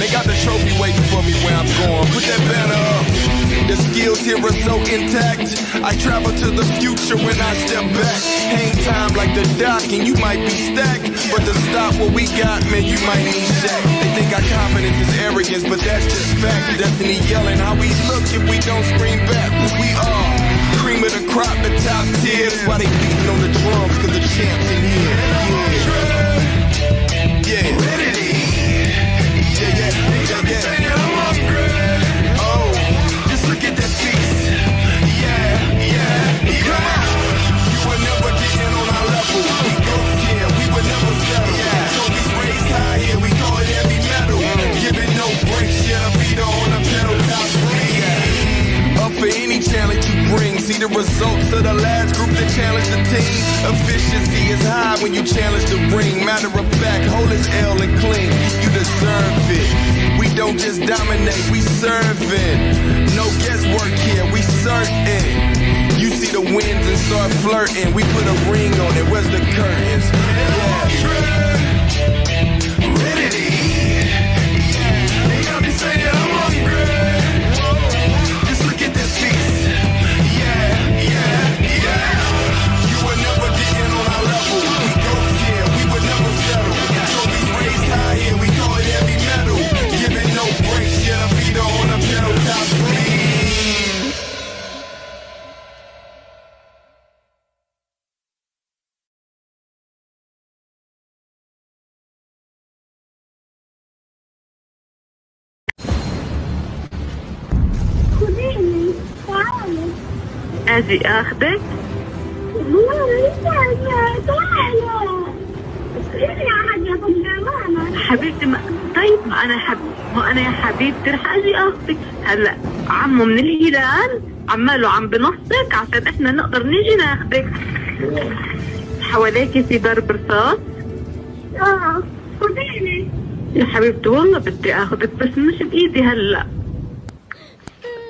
They got the trophy waiting for me where I'm going. Put that banner up. The skills here are so intact. I travel to the future when I step back. Hang time like the dock and you might be stacked. But to stop what we got, man, you might need Shaq. They think our confidence is arrogance, but that's just fact. Destiny yelling how we look if we don't scream back. We are cream of the crop, the top tier. That's why they beating on the drums, cause the champs in here. Yeah. Oh, just look at that piece. Yeah. You were never getting on our level. We go here, we would never settle. Trophies raised high here, we call it heavy metal. Giving no breaks, feet on the pedal, top speed. Up for any challenge you bring. See the results of the last group that challenged the team. Efficiency is high when you challenge the ring. Matter of fact, hold his L and clean. You deserve it. We don't just dominate, we serving. No guesswork here, we certain. You see the wins and start flirting. We put a ring on it, where's the curtains? Ready. They got me saying I'm hungry. Just look at this piece. Yeah. You were never getting on our level. We go here, we would never settle. Trophies raised high here, we call it heavy metal. Giving no breaks, feet on the pedal, top speed. اجي اخدك حبيبتي طيب ما انا يا حبيبتي رح اجي اخدك هلا عمو من الهلال عماله عم بنصك عشان احنا نقدر نيجي ناخدك حواليكي في ضرب رصاص خديني يا حبيبتي والله بدي اخدك بس مش بايدي هلا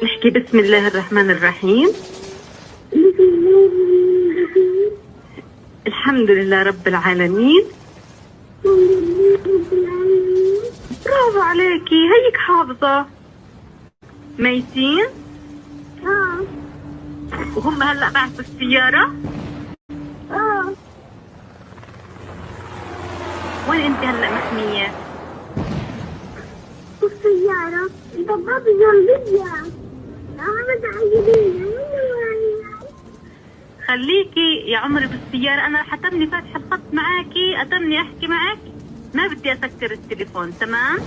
نحكي بسم الله الرحمن الرحيم الحمد لله رب العالمين برافو عليكي هيك حافظة ميتين وهم هلأ معك بالسيارة وين انت هلأ محمية بالسيارة بابا جنبية خليكي يا عمري بالسيارة أنا حتمني فاتحة الخط معاكي أتمني أحكي معك ما بدي أسكر التليفون تمام؟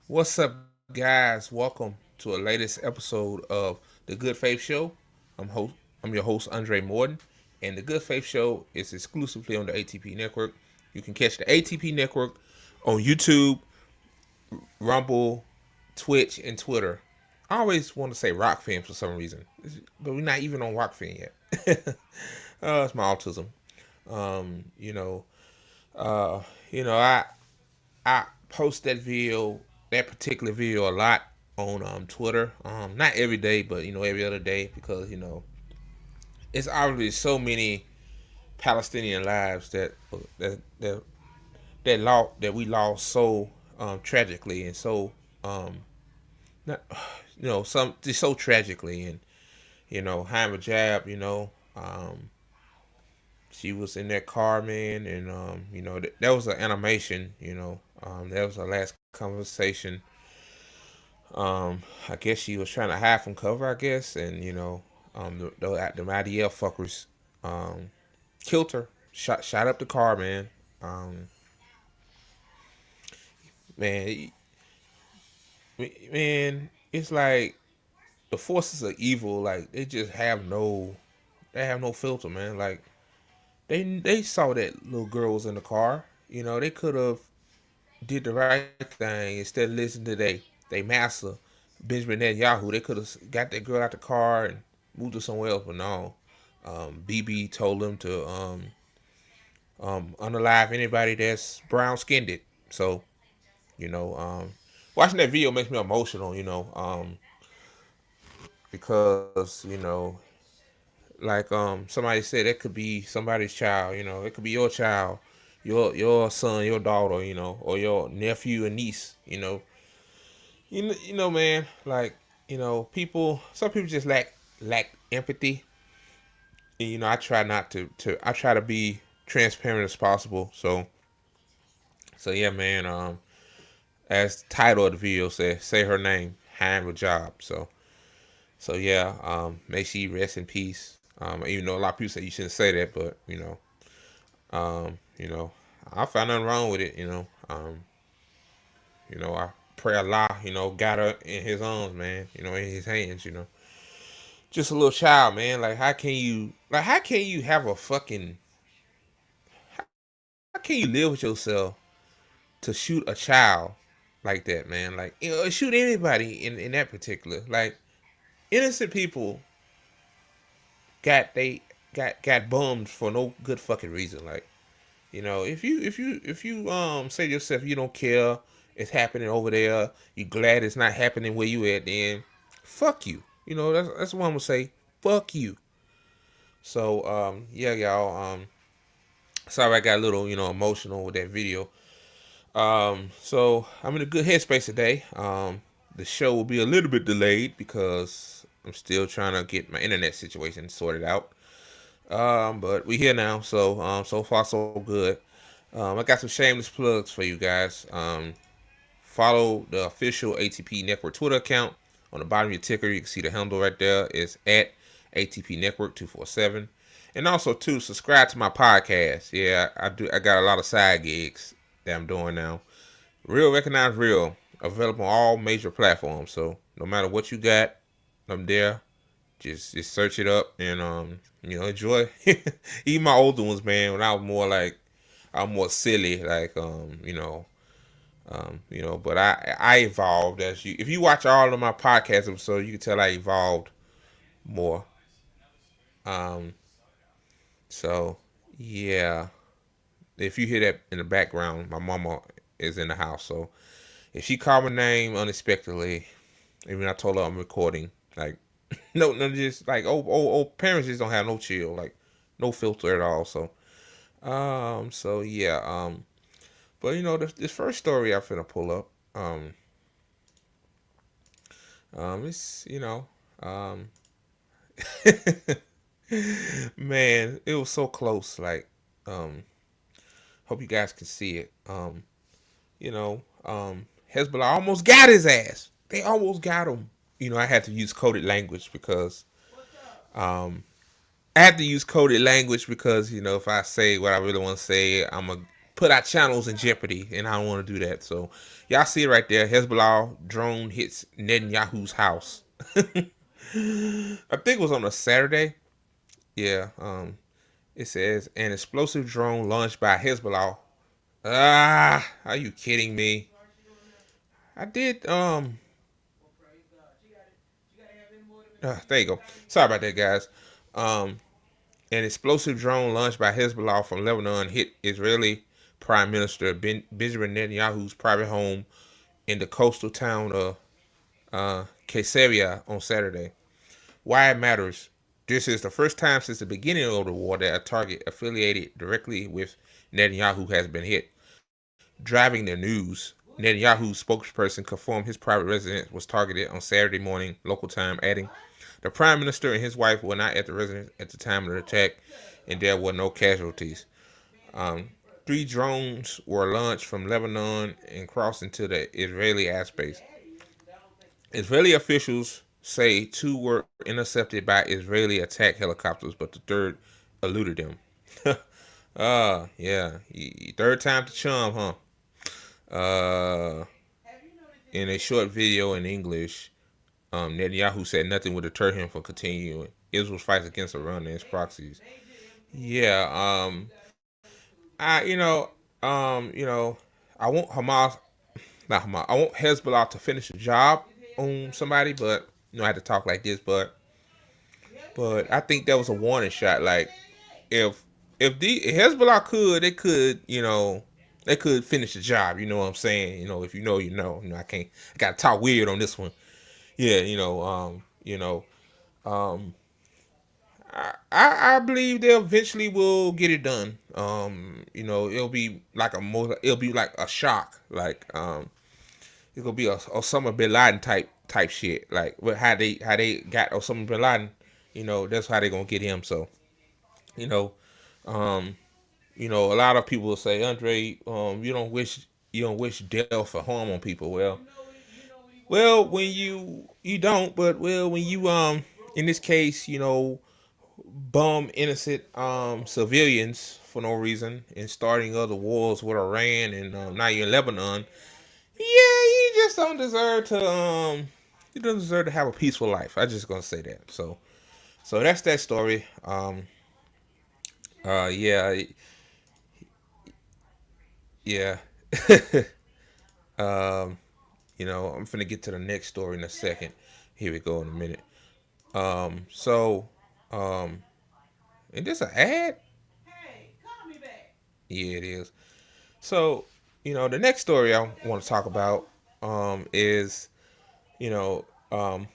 What's up, guys? Welcome to a latest episode of The Good Faith Show. I'm your host, Andre Morton, and The Good Faith Show is exclusively on the ATP Network. You can catch the ATP Network on YouTube, Rumble, Twitch, and Twitter. I always want to say Rockfin for some reason, but we're not even on Rockfin yet. It's my autism. I post that particular video a lot on Twitter. Not every day, but every other day, because it's obviously so many Palestinian lives that we lost so tragically, and so so tragically. And Haim Jab, she was in that car, man, and that was an animation. That was our last conversation. I guess she was trying to hide from cover, I guess, and the IDL fuckers killed her, shot up the car, man. Man, it's like the forces of evil, like they have no filter, man. Like they saw that little girl was in the car. They could have did the right thing instead of listening to they master Benjamin Netanyahu. They could have got that girl out the car and moved her somewhere else, but no. BB told them to unalive anybody that's brown skinned. So, you know, watching that video makes me emotional, because, like somebody said, it could be somebody's child, it could be your child, your son, your daughter, or your nephew and niece, man, like, some people just lack empathy. And, I try not I try to be transparent as possible. So yeah, man, as the title of the video says, say her name, have a job. So yeah, may she rest in peace. Even though a lot of people say you shouldn't say that, but um, you know, I found nothing wrong with it. I pray Allah, got her in His arms, man. In His hands. Just a little child, man. Like, how can you have a fucking, how can you live with yourself to shoot a child like that, man? Like, shoot anybody in that particular, like, innocent people got bummed for no good fucking reason. Like, if you say to yourself you don't care, it's happening over there, you glad it's not happening where you at, then fuck you. That's what I'm gonna say. Fuck you. So yeah, y'all. Sorry I got a little emotional with that video. So I'm in a good headspace today. The show will be a little bit delayed because I'm still trying to get my internet situation sorted out. But we here now, so so far so good. I got some shameless plugs for you guys. Follow the official ATP Network Twitter account. On the bottom of your ticker, you can see the handle right there. It's at ATP Network 247. And also, too, subscribe to my podcast. Yeah, I do. I got a lot of side gigs that I'm doing now. Real Recognize Real, available on all major platforms. So no matter what you got, I'm there. Just search it up and enjoy. Even my older ones, man. When I was more like, I'm more silly, like but I evolved if you watch all of my podcast episodes, you can tell I evolved more. So yeah, if you hear that in the background, my mama is in the house. So if she called my name unexpectedly, even I told her I'm recording, like no, just like old parents just don't have no chill, like no filter at all. So yeah, but this first story I'm finna pull up, it's man, it was so close. Like, hope you guys can see it. Hezbollah almost got his ass. They almost got him. I had to use coded language because, if I say what I really want to say, I'm gonna put our channels in jeopardy, and I don't want to do that. So, y'all see it right there. Hezbollah drone hits Netanyahu's house. I think it was on a Saturday. Yeah. It says an explosive drone launched by Hezbollah. Are you kidding me? I did. There you go. Sorry about that, guys. An explosive drone launched by Hezbollah from Lebanon hit Israeli Prime Minister Benjamin Netanyahu's private home in the coastal town of Caesarea on Saturday. Why it matters. This is the first time since the beginning of the war that a target affiliated directly with Netanyahu has been hit. Driving the news, Netanyahu's spokesperson confirmed his private residence was targeted on Saturday morning local time, adding, "The Prime Minister and his wife were not at the residence at the time of the attack, and there were no casualties." 3 drones were launched from Lebanon and crossed into the Israeli airspace. Israeli officials say 2 were intercepted by Israeli attack helicopters, but the third eluded them. Yeah. Third time to charm, huh? In a short video in English, Netanyahu said nothing would deter him from continuing Israel's fight against Iran and its proxies. Yeah, I want I want Hezbollah to finish the job on somebody, but I had to talk like this, but I think that was a warning shot. Like, if if Hezbollah could, they could finish the job. You know what I'm saying? If you know, you know. I gotta talk weird on this one. Yeah, um, I believe they eventually will get it done. It'll be like a shock, like it's gonna be a Osama bin Laden type shit, like how they got Osama bin Laden. That's how they gonna get him. So, you know, um, a lot of people will say, Andre, you don't wish death or harm on people. Well, when you don't, but when you in this case, bomb innocent civilians for no reason and starting other wars with Iran and now you're in Lebanon. Yeah, you don't deserve to have a peaceful life. I just gonna say that. So that's that story. Yeah, yeah. um, I'm finna get to the next story in a second. Here we go in a minute. So, and this an ad? Yeah, it is. So, the next story I want to talk about is, you know, um,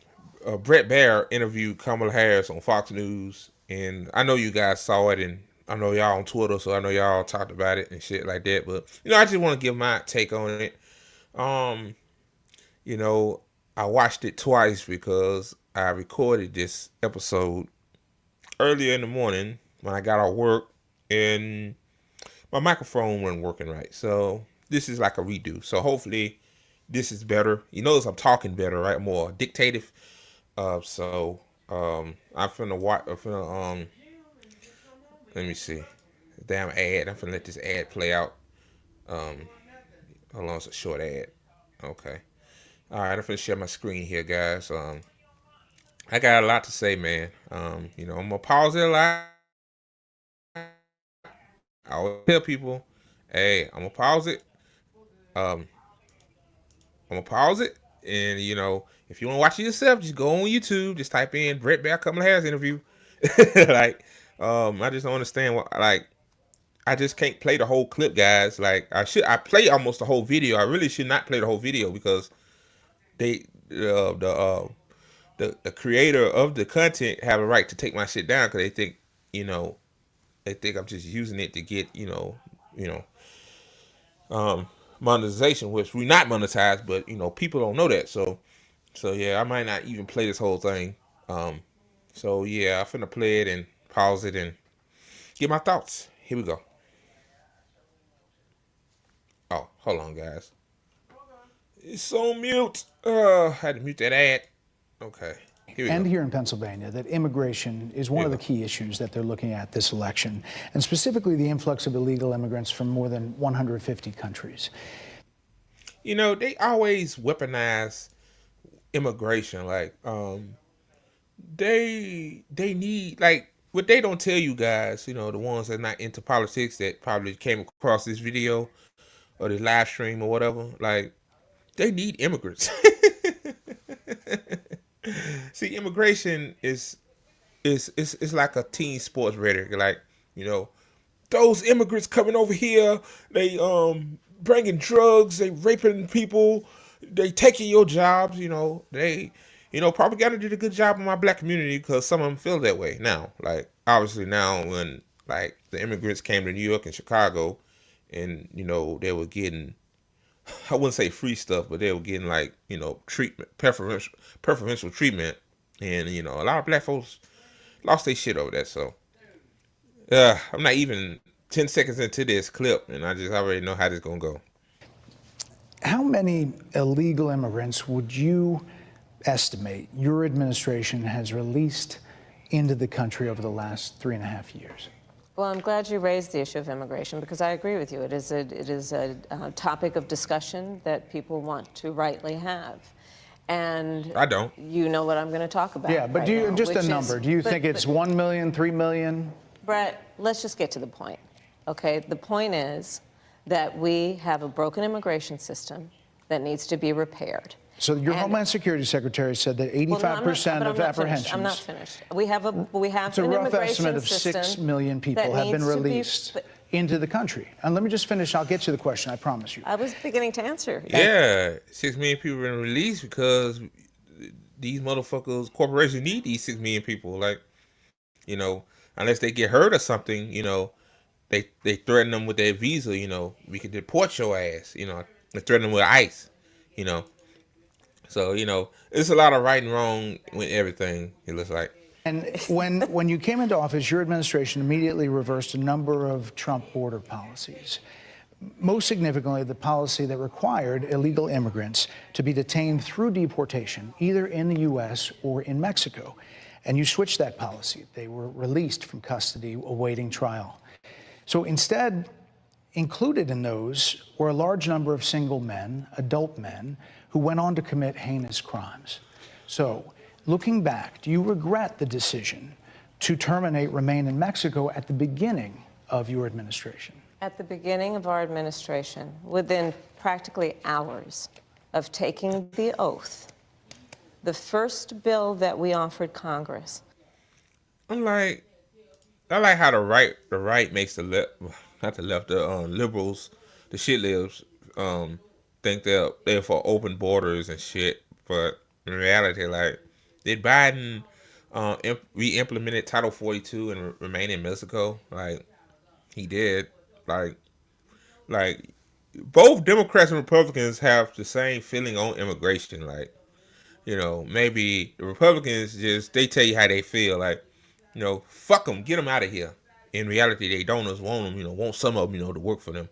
Brett Baer interviewed Kamala Harris on Fox News, and I know you guys saw it, and I know y'all on Twitter, so I know y'all talked about it and shit like that. But I just want to give my take on it. Um, you know, I watched it twice because I recorded this episode earlier in the morning when I got off work, and my microphone wasn't working right. So this is like a redo. So hopefully this is better. You notice I'm talking better, right? More dictative. I'm finna watch. Let me see. Damn ad. I'm finna let this ad play out. Hold on, it's a short ad. Okay. All right, I'm finna share my screen here, guys. I got a lot to say, man. I'm gonna pause it a lot. I always tell people, hey, I'm gonna pause it. Um, I'm gonna pause it, and if you want to watch it yourself, just go on YouTube. Just type in Brett Baer Kamala Harris interview. Like, I just don't understand I just can't play the whole clip, guys. Like, I play almost the whole video. I really should not play the whole video because they, the creator of the content have a right to take my shit down because they think I'm just using it to get, monetization, which we're not monetized, but people don't know that. So yeah, I might not even play this whole thing. So yeah, I'm finna play it and pause it and get my thoughts. Here we go. Oh, hold on, guys. It's on mute. I had to mute that ad. Okay. Here in Pennsylvania, that immigration is one of the key issues that they're looking at this election, and specifically the influx of illegal immigrants from more than 150 countries. They always weaponize immigration. Like, they need, like, what they don't tell you guys, the ones that are not into politics that probably came across this video or the live stream or whatever, like, they need immigrants. See, immigration is like a teen sports rhetoric. Like, those immigrants coming over here, they bringing drugs, they raping people, they taking your jobs. Propaganda did a good job in my black community because some of them feel that way now. Like, obviously now when like the immigrants came to New York and Chicago, and they were getting, I wouldn't say free stuff, but they were getting like, treatment, preferential treatment. And, a lot of black folks lost their shit over that. So, I'm not even 10 seconds into this clip, and I just already know how this is going to go. How many illegal immigrants would you estimate your administration has released into the country over the last 3.5 years? Well, I'm glad you raised the issue of immigration because I agree with you. It is a topic of discussion that people want to rightly have. And I don't. You know what I'm going to talk about. Yeah, but right do you now, just a number? Do you think it's 1 million, 3 million? Brett, let's just get to the point. Okay, the point is that we have a broken immigration system that needs to be repaired. So your And- Homeland Security Secretary said that Well, no, 85% I'm of not apprehensions. finished. I'm not finished. We have It's a an rough immigration estimate of system 6 million people that have been needs to be- released into the country. And let me just finish. I'll get you the question. I promise you. I was beginning to answer. Yeah, 6 million people been released because these motherfuckers, corporations need these 6 million people. Like, unless they get hurt or something, they threaten them with their visa. We could deport your ass. They threaten them with ICE. You know, so it's a lot of right and wrong with everything. It looks like. And when you came into office, your administration immediately reversed a number of Trump border policies. Most significantly, the policy that required illegal immigrants to be detained through deportation, either in the U.S. or in Mexico. And you switched that policy. They were released from custody awaiting trial. So instead, included in those were a large number of single men, adult men, who went on to commit heinous crimes. So, looking back, do you regret the decision to terminate Remain in Mexico at the beginning of your administration? At the beginning of our administration, within practically hours of taking the oath, the first bill that we offered Congress. I like how the right makes the liberals, the shit libs, think they're for open borders and shit, but in reality, like, did Biden re-implemented Title 42 and Remain in Mexico? Like, he did. Like both Democrats and Republicans have the same feeling on immigration. Like, maybe the Republicans they tell you how they feel. Like, fuck them, get them out of here. In reality, they donors want them, want some of them, to work for them.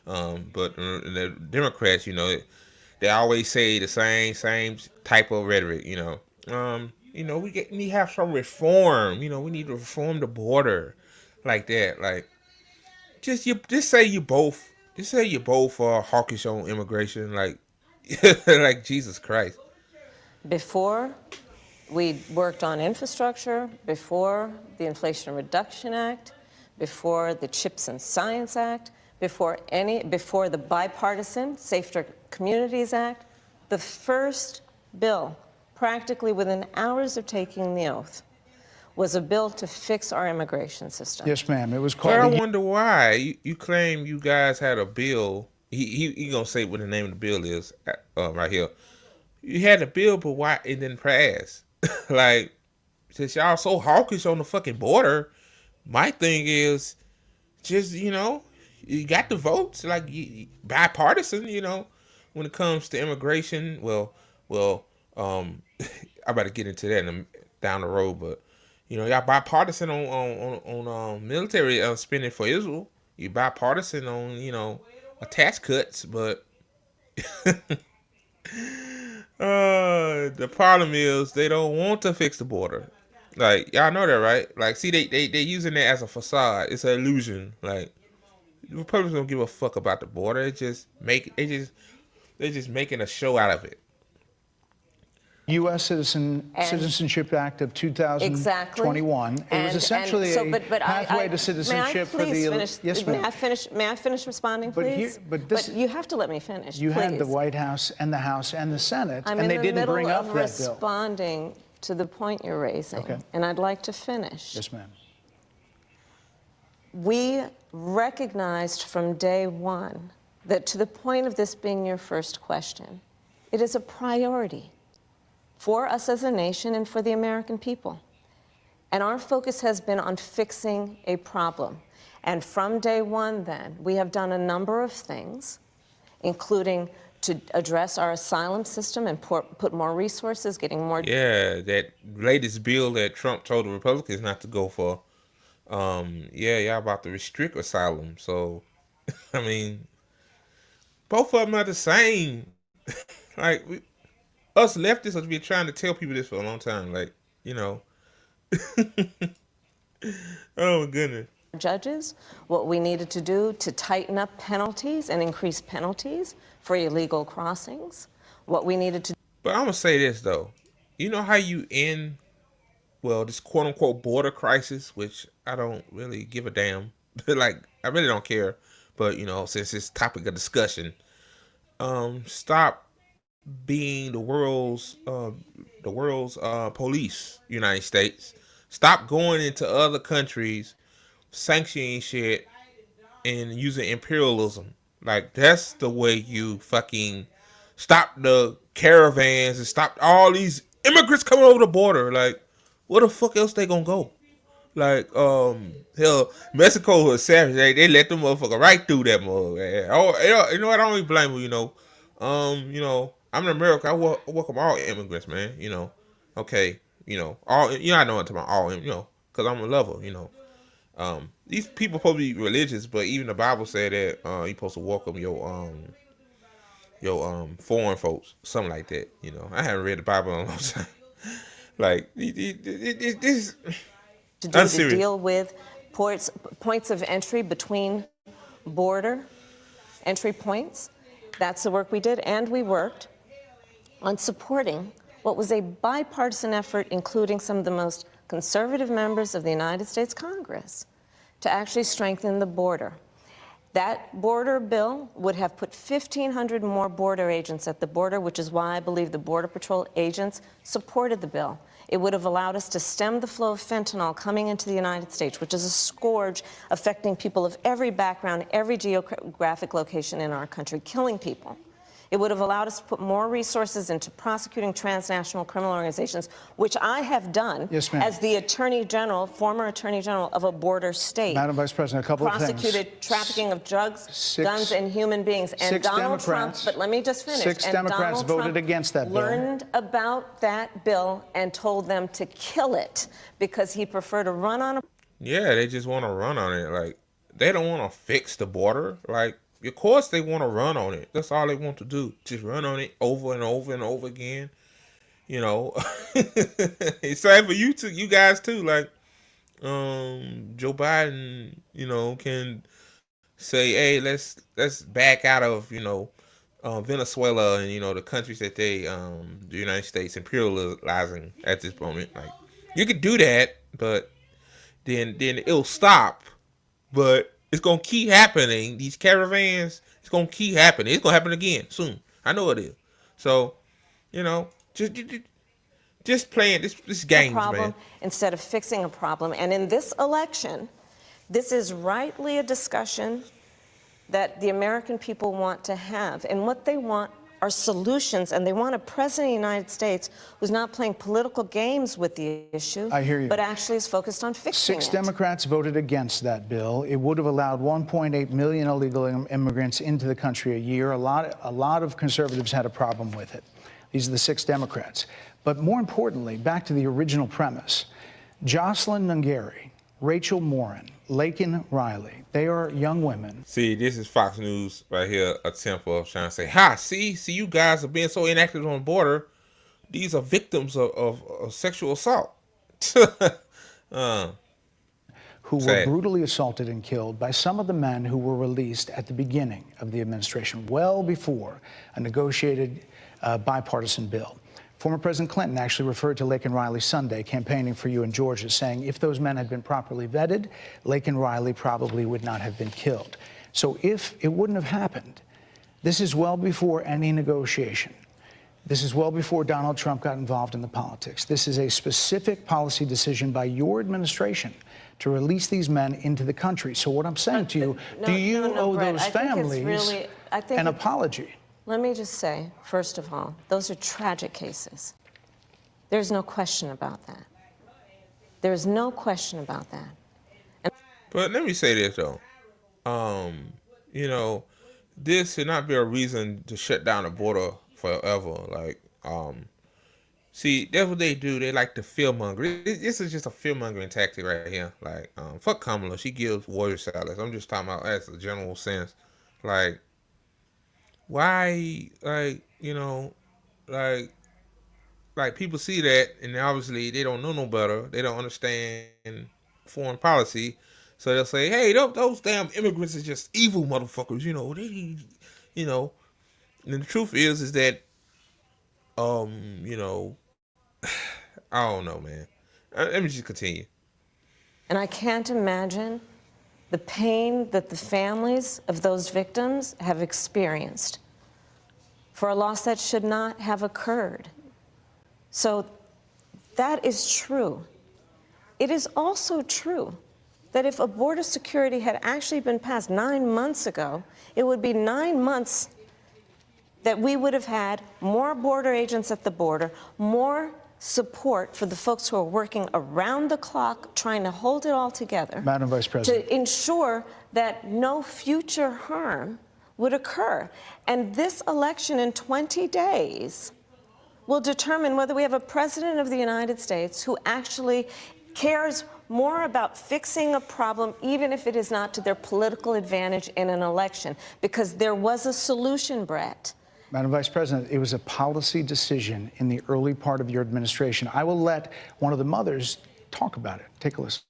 But the Democrats, they always say the same type of rhetoric. We need to have some reform. We need to reform the border, like that. Like, just say you both are hawkish on immigration. Like, like Jesus Christ. Before we worked on infrastructure, before the Inflation Reduction Act, before the CHIPS and Science Act, before the bipartisan Safer Communities Act, the first bill, practically within hours of taking the oath, was a bill to fix our immigration system. Yes, ma'am. It was called. Well, I wonder why you claim you guys had a bill. He gonna say what the name of the bill is right here. You had a bill, but why it didn't pass? Like, since y'all so hawkish on the fucking border, my thing is just you got the votes, like bipartisan. When it comes to immigration. Well, I'm about to get into that down the road, but. Y'all bipartisan on military spending for Israel. You bipartisan on, tax cuts, but the problem is they don't want to fix the border. Like, y'all know that, right? Like, see, they using that as a facade. It's an illusion. Like, the Republicans don't give a fuck about the border. They're just making a show out of it. U.S. Citizenship Act of 2021. Exactly. It was essentially a pathway to citizenship for the. Yes, ma'am. May I finish responding, please? But you have to let me finish. You please. had the White House and the House and the Senate, I'm and they in the didn't middle bring up of that bill. responding to the point you're raising, Okay. and I'd like to finish. Yes, ma'am. We recognized from day one that, to the point of this being your first question, it is a priority for us as a nation and for the American people. And our focus has been on fixing a problem. And from day one, then, we have done a number of things, including to address our asylum system and put more resources, getting more. Yeah, that latest bill that Trump told the Republicans not to go for. Y'all about to restrict asylum. So, I mean, both of them are the same. Like, us leftists have been trying to tell people this for a long time. Like, oh my goodness. Judges, what we needed to do to tighten up penalties and increase penalties for illegal crossings, what we needed to. But I'm gonna say this though, you know how you end, this quote unquote border crisis, which I don't really give a damn. Like, I really don't care. But since it's topic of discussion, stop being the world's police, United States. Stop going into other countries, sanctioning shit, and using imperialism. Like, that's the way you fucking stop the caravans and stop all these immigrants coming over the border. Like, where the fuck else they gonna go? Like, hell, Mexico was savage. They let them motherfucker right through that mug. Oh, you know what? I don't even blame them. I'm in America. I welcome all immigrants, man. Okay, all. I know what I'm talking about all. Because I'm a lover. These people probably be religious, but even the Bible said that you supposed to welcome your foreign folks, something like that. I haven't read the Bible in a long time. Like, this. To deal with points of entry between border entry points. That's the work we did, and we worked on supporting what was a bipartisan effort, including some of the most conservative members of the United States Congress, to actually strengthen the border. That border bill would have put 1,500 more border agents at the border, which is why I believe the Border Patrol agents supported the bill. It would have allowed us to stem the flow of fentanyl coming into the United States, which is a scourge affecting people of every background, every geographic location in our country, killing people. It would have allowed us to put more resources into prosecuting transnational criminal organizations, which I have done as the Attorney General, former Attorney General of a border state. Madam Vice President, a couple of things. Prosecuted trafficking of drugs, guns, and human beings. And Donald Trump, but let me just finish. Six Democrats voted against that bill. Learned about that bill and told them to kill it because he preferred to run on a... Yeah, they just want to run on it. Like, they don't want to fix the border. Like, of course they want to run on it. That's all they want to do. Just run on it over and over and over again. It's sad for you guys too. Like, Joe Biden, can say, hey, let's back out of, Venezuela and, the countries that the United States imperializing at this moment. Like, you could do that, but then it'll stop. But it's going to keep happening. These caravans, it's going to keep happening. It's going to happen again soon. I know it is. So, just playing this games, man. Instead of fixing a problem. And in this election, this is rightly a discussion that the American people want to have. And what they want are solutions, and they want a president of the United States who's not playing political games with the issue, I hear you, but actually is focused on fixing it. 6 Democrats voted against that bill. It would have allowed 1.8 million illegal immigrants into the country a year. A lot of conservatives had a problem with it. These are the 6 Democrats. But more importantly, back to the original premise, Jocelyn Nungary, Rachel Morin, Laken Riley, they are young women. See, this is Fox News right here, a temple of trying to say, see, you guys are being so inactive on the border. These are victims of sexual assault. Who were brutally assaulted and killed by some of the men who were released at the beginning of the administration, well before a negotiated bipartisan bill. Former President Clinton actually referred to Laken Riley Sunday, campaigning for you in Georgia, saying if those men had been properly vetted, Laken Riley probably would not have been killed. So if it wouldn't have happened, this is well before any negotiation. This is well before Donald Trump got involved in the politics. This is a specific policy decision by your administration to release these men into the country. So what I'm saying to you, do you owe Brett, those families an apology? Let me just say, first of all, those are tragic cases. There's no question about that. There's no question about that. But let me say this, though. This should not be a reason to shut down the border forever. Like, see, that's what they do. They like to fearmonger. This is just a fearmongering tactic right here. Like, fuck Kamala. She gives warrior salads. I'm just talking about as a general sense. Like, why, like people see that, and obviously they don't know no better. They don't understand foreign policy, so they'll say, "Hey, those damn immigrants are just evil motherfuckers." And the truth is that, I don't know, man. Let me just continue. And I can't imagine the pain that the families of those victims have experienced for a loss that should not have occurred. So that is true. It is also true that if a border security had actually been passed 9 months ago, it would be 9 months that we would have had more border agents at the border, more support for the folks who are working around the clock trying to hold it all together. Madam Vice President. To ensure that no future harm would occur. And this election in 20 days will determine whether we have a president of the United States who actually cares more about fixing a problem, even if it is not to their political advantage in an election, because there was a solution, Brett. Madam Vice President, it was a policy decision in the early part of your administration. I will let one of the mothers talk about it. Take a listen.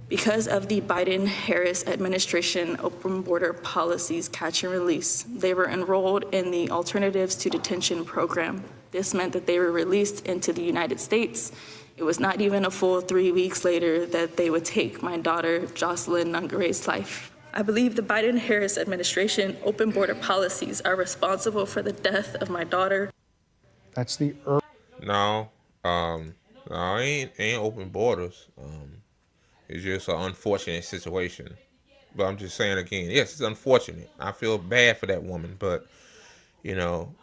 Because of the Biden-Harris administration open border policies catch and release, they were enrolled in the Alternatives to Detention program. This meant that they were released into the United States. It was not even a full 3 weeks later that they would take my daughter, Jocelyn Nungare's life. I believe the Biden-Harris administration open border policies are responsible for the death of my daughter. That's the No, ain't open borders. It's just an unfortunate situation. But I'm just saying again, yes, it's unfortunate. I feel bad for that woman, but you know,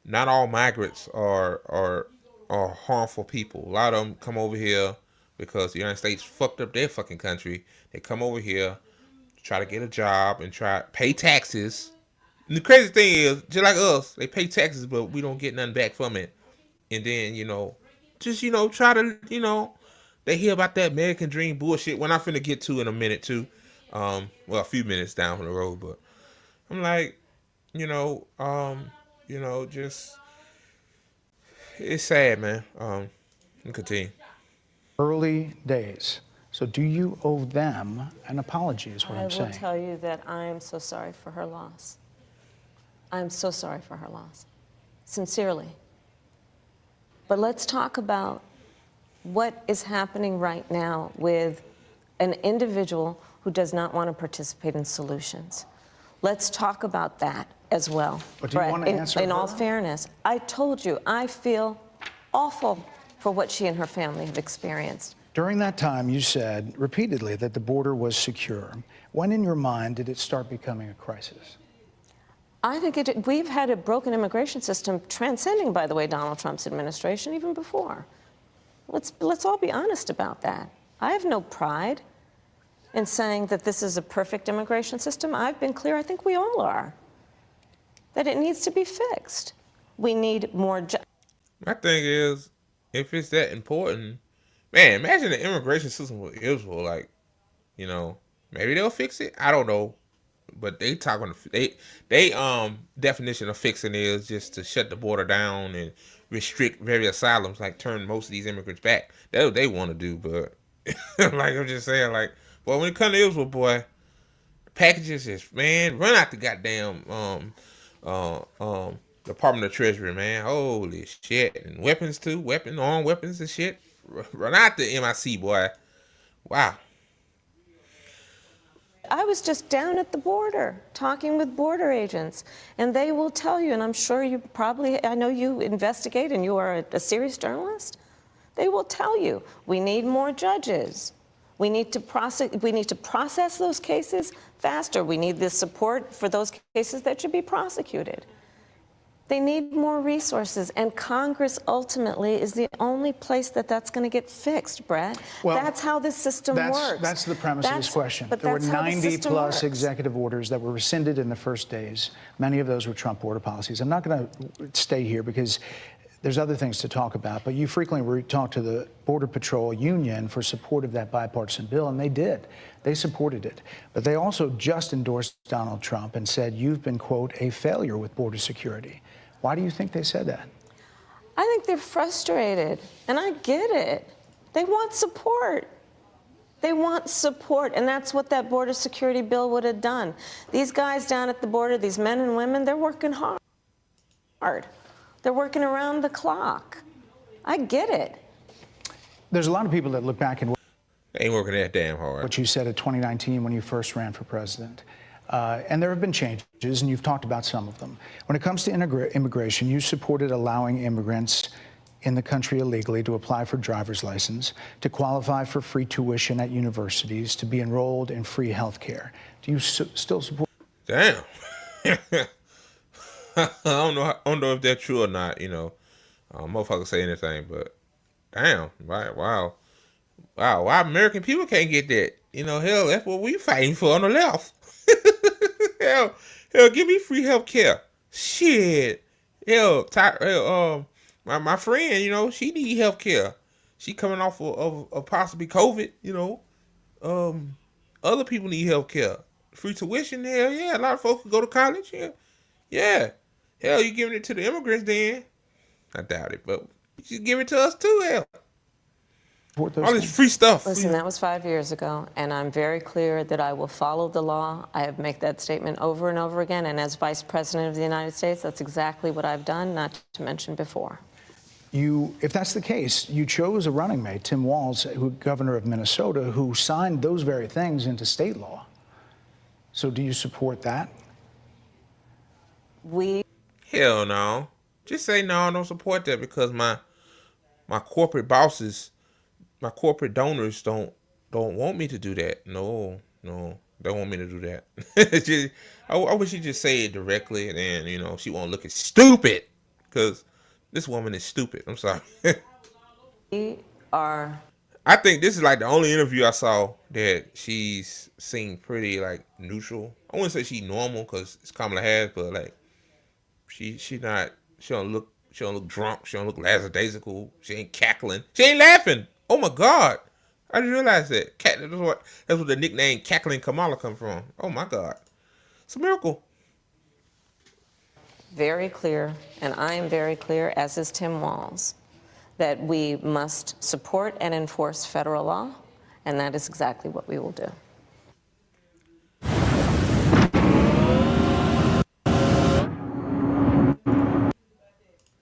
not all migrants are harmful people. A lot of them come over here because the United States fucked up their fucking country. They come over here, try to get a job and pay taxes. And the crazy thing is, just like us, they pay taxes, but we don't get nothing back from it. And then, try to, they hear about that American dream bullshit when I'm finna get to in a minute too. A few minutes down the road, but I'm like, just, it's sad, man. Continue. early days. So do you owe them an apology is what I'm saying. I will tell you that I am so sorry for her loss. I am so sorry for her loss. Sincerely. But let's talk about what is happening right now with an individual who does not want to participate in solutions. Let's talk about that as well. But do you want to answer in her? all fairness, I told you, I feel awful for what she and her family have experienced. During that time, you said repeatedly that the border was secure. When in your mind did it start becoming a crisis? I think we've had a broken immigration system transcending, by the way, Donald Trump's administration, even before. Let's all be honest about that. I have no pride in saying that this is a perfect immigration system. I've been clear, I think we all are, that it needs to be fixed. We need more. My thing is, if it's that important, man, imagine the immigration system with Israel. Like, maybe they'll fix it. I don't know. But they definition of fixing is just to shut the border down and restrict various asylums, like turn most of these immigrants back. That's what they want to do. But like I'm just saying, well, when it comes to Israel, boy, the packages is, man, run out the goddamn Department of Treasury, man. Holy shit. And weapons too, armed weapons and shit. Run out the MIC, boy. Wow. I was just down at the border talking with border agents, and they will tell you, and I'm sure I know you investigate and you are a serious journalist. They will tell you, we need more judges. We need to process those cases faster. We need the support for those cases that should be prosecuted. They need more resources, and Congress ultimately is the only place that's going to get fixed, Brett. Well, that's how this system works. That's the premise of this question. But there were that's how the 90-plus system works. executive orders that were rescinded in the first days. Many of those were Trump border policies. I'm not going to stay here because there's other things to talk about, but you frequently talked to the Border Patrol Union for support of that bipartisan bill, and they did. They supported it. But they also just endorsed Donald Trump and said, you've been, quote, a failure with border security. Why do you think they said that? I think they're frustrated, and I get it. They want support. They want support, and that's what that border security bill would have done. These guys down at the border, these men and women, they're working hard. They're working around the clock. I get it. There's a lot of people that look back and They ain't working that damn hard. what you said in 2019 when you first ran for president. And there have been changes, and you've talked about some of them. When it comes to immigration, you supported allowing immigrants in the country illegally to apply for driver's license, to qualify for free tuition at universities, to be enrolled in free health care. Do you still support? Damn. I don't know if that's true or not, you know. Motherfuckers say anything, but damn, right, wow. Why American people can't get that? You know, hell, that's what we fighting for on the left. hell, give me free health care. Shit. Hell, my friend, you know, she need health care. She coming off of possibly COVID, you know. Other people need health care. Free tuition, hell yeah. A lot of folks can go to college, yeah. Yeah. Hell, you giving it to the immigrants then? I doubt it, but you should give it to us too, hell. All this free stuff. Listen, that was 5 years ago, and I'm very clear that I will follow the law. I have made that statement over and over again, and as Vice President of the United States, that's exactly what I've done, not to mention before. If that's the case, you chose a running mate, Tim Walz, governor of Minnesota, who signed those very things into state law. So do you support that? Hell no. Just say no, I don't support that because my corporate bosses, my corporate donors don't want me to do that. No, they want me to do that. I wish she'd just say it directly, and then, you know, she won't look as stupid because this woman is stupid. I'm sorry. I think this is like the only interview I saw that she's seemed pretty like neutral. I wouldn't say she's normal because it's Kamala Harris, but like she don't look drunk. She don't look lackadaisical. She ain't cackling. She ain't laughing. Oh my God. I didn't realize that. That's what the nickname Cackling Kamala come from. Oh my God. It's a miracle. Very clear, and I am very clear, as is Tim Walz, that we must support and enforce federal law, and that is exactly what we will do.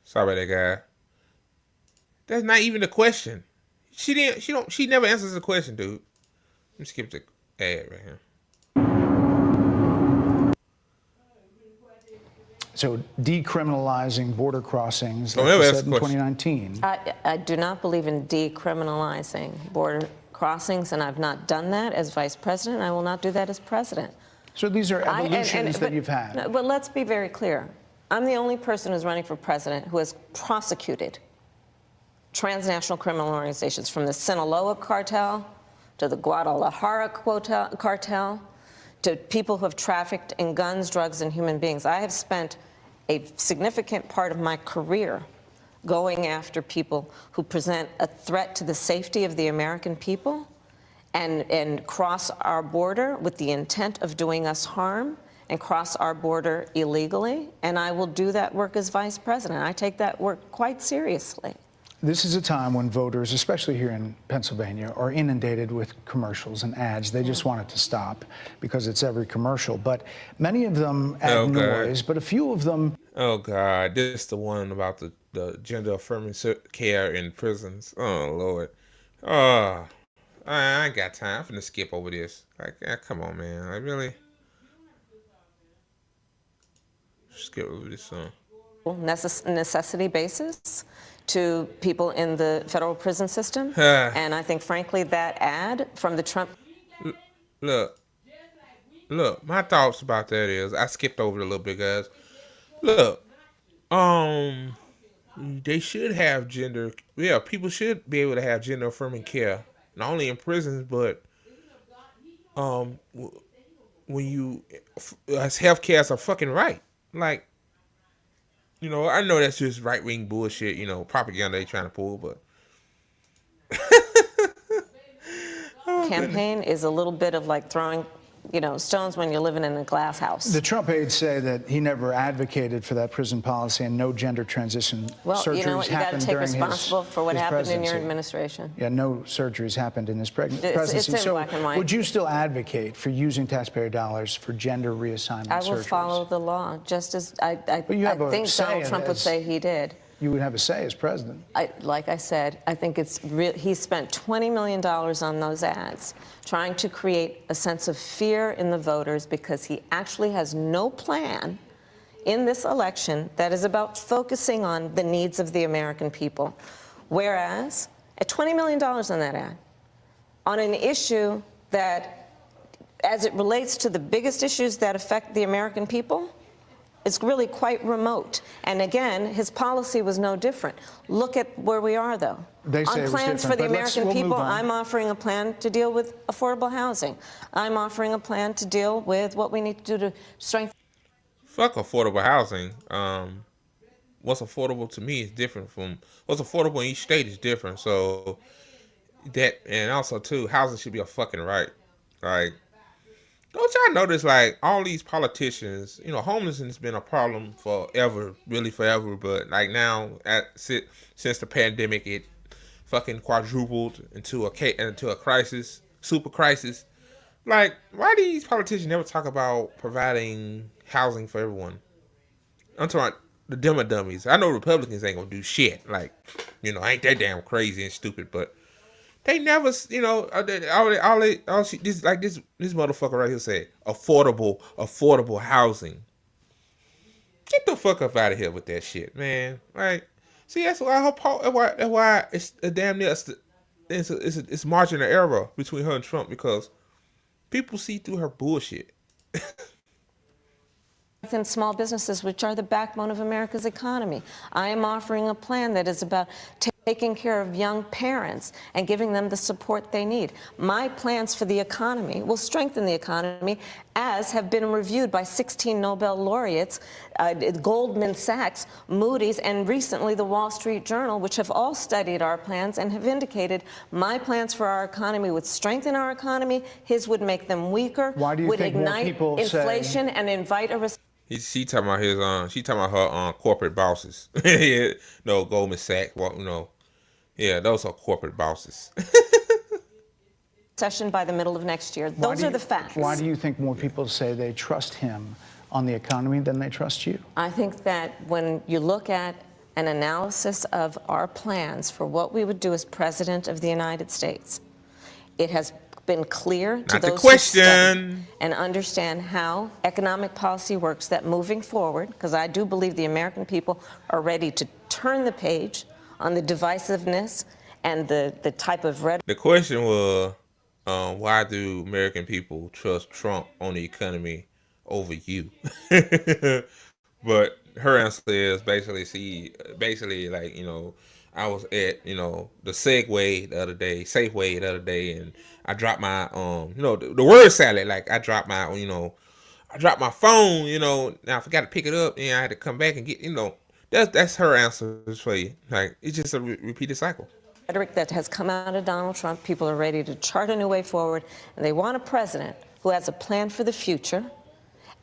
Sorry about that, guy. That's not even the question. She never answers the question, dude. Let me skip the ad right here. So decriminalizing border crossings, like you said in 2019. I do not believe in decriminalizing border crossings, and I've not done that as vice president. I will not do that as president. So these are evolutions that you've had. But let's be very clear. I'm the only person who's running for president who has prosecuted transnational criminal organizations, from the Sinaloa cartel to the Guadalajara cartel to people who have trafficked in guns, drugs, and human beings. I have spent a significant part of my career going after people who present a threat to the safety of the American people and cross our border with the intent of doing us harm and cross our border illegally. And I will do that work as vice president. I take that work quite seriously. This is a time when voters, especially here in Pennsylvania, are inundated with commercials and ads. They just want it to stop because it's every commercial. But many of them add noise, but a few of them... Oh, God. This is the one about the gender-affirming care in prisons. Oh, Lord. Oh, I ain't got time. I'm finna skip over this. Like, come on, man. Like, really? Skip over this song. Necessity basis to people in the federal prison system. And I think, frankly, that ad from the Trump... Look, my thoughts about that is, I skipped over it a little bit, guys. Look, they should have people should be able to have gender affirming care, not only in prisons, but when you, as healthcare is a fucking right. Like, you know, I know that's just right-wing bullshit, you know, propaganda they trying to pull, but... Campaign is a little bit of like throwing, you know, stones when you're living in a glass house. The Trump aides say that he never advocated for that prison policy and no gender transition surgeries you know what, you got to take responsible for what happened presidency. in your administration. Yeah, no surgeries happened in his presidency. It's in black and white. Would you still advocate for using taxpayer dollars for gender reassignment surgeries? I will follow the law, just as I think Donald Trump would say he did. you would have a say as president. Like I said, I think it's real. He spent $20 million on those ads, trying to create a sense of fear in the voters because he actually has no plan in this election that is about focusing on the needs of the American people. Whereas, at $20 million on that ad, on an issue that, as it relates to the biggest issues that affect the American people, it's really quite remote. And again, his policy was no different. Look at where we are, though. They say on it was plans for different, the but American we'll move people, on. I'm offering a plan to deal with affordable housing. I'm offering a plan to deal with what we need to do to strengthen. Fuck affordable housing. What's affordable to me is different from what's affordable in each state is different. So that, and also too, housing should be a fucking right. Like, don't y'all notice, like, all these politicians, you know, homelessness has been a problem forever, really forever, but like now, since the pandemic, it fucking quadrupled into a crisis, super crisis. Like, why do these politicians never talk about providing housing for everyone? I'm talking about the dummies. I know Republicans ain't gonna do shit. Like, you know, ain't that damn crazy and stupid, but they never, you know, this motherfucker right here said affordable housing. Get the fuck up out of here with that shit, man. Like, see, that's why it's a damn near it's margin of error between her and Trump, because people see through her bullshit. In small businesses, which are the backbone of America's economy. I am offering a plan that is about taking care of young parents and giving them the support they need. My plans for the economy will strengthen the economy, as have been reviewed by 16 Nobel laureates, Goldman Sachs, Moody's, and recently the Wall Street Journal, which have all studied our plans and have indicated my plans for our economy would strengthen our economy, his would make them weaker, Why do you would think more ignite people inflation and invite a She talking about she talking about her corporate bosses. Yeah, no, Goldman Sachs. Well, you know, yeah, those are corporate bosses. recession by the middle of next year. Those are the facts. Why do you think more people say they trust him on the economy than they trust you? I think that when you look at an analysis of our plans for what we would do as President of the United States, it has been clear to those who study and understand how economic policy works that moving forward, because I do believe the American people are ready to turn the page on the divisiveness and the type of rhetoric. The question was, why do American people trust Trump on the economy over you? But her answer is basically like, you know, I was at, you know, the Safeway the other day, and I dropped my, you know, the word salad. Like, I dropped my phone, you know, now I forgot to pick it up, and I had to come back and get, you know, that's her answer for you. Like, it's just a repeated cycle. Rhetoric that has come out of Donald Trump, people are ready to chart a new way forward, and they want a president who has a plan for the future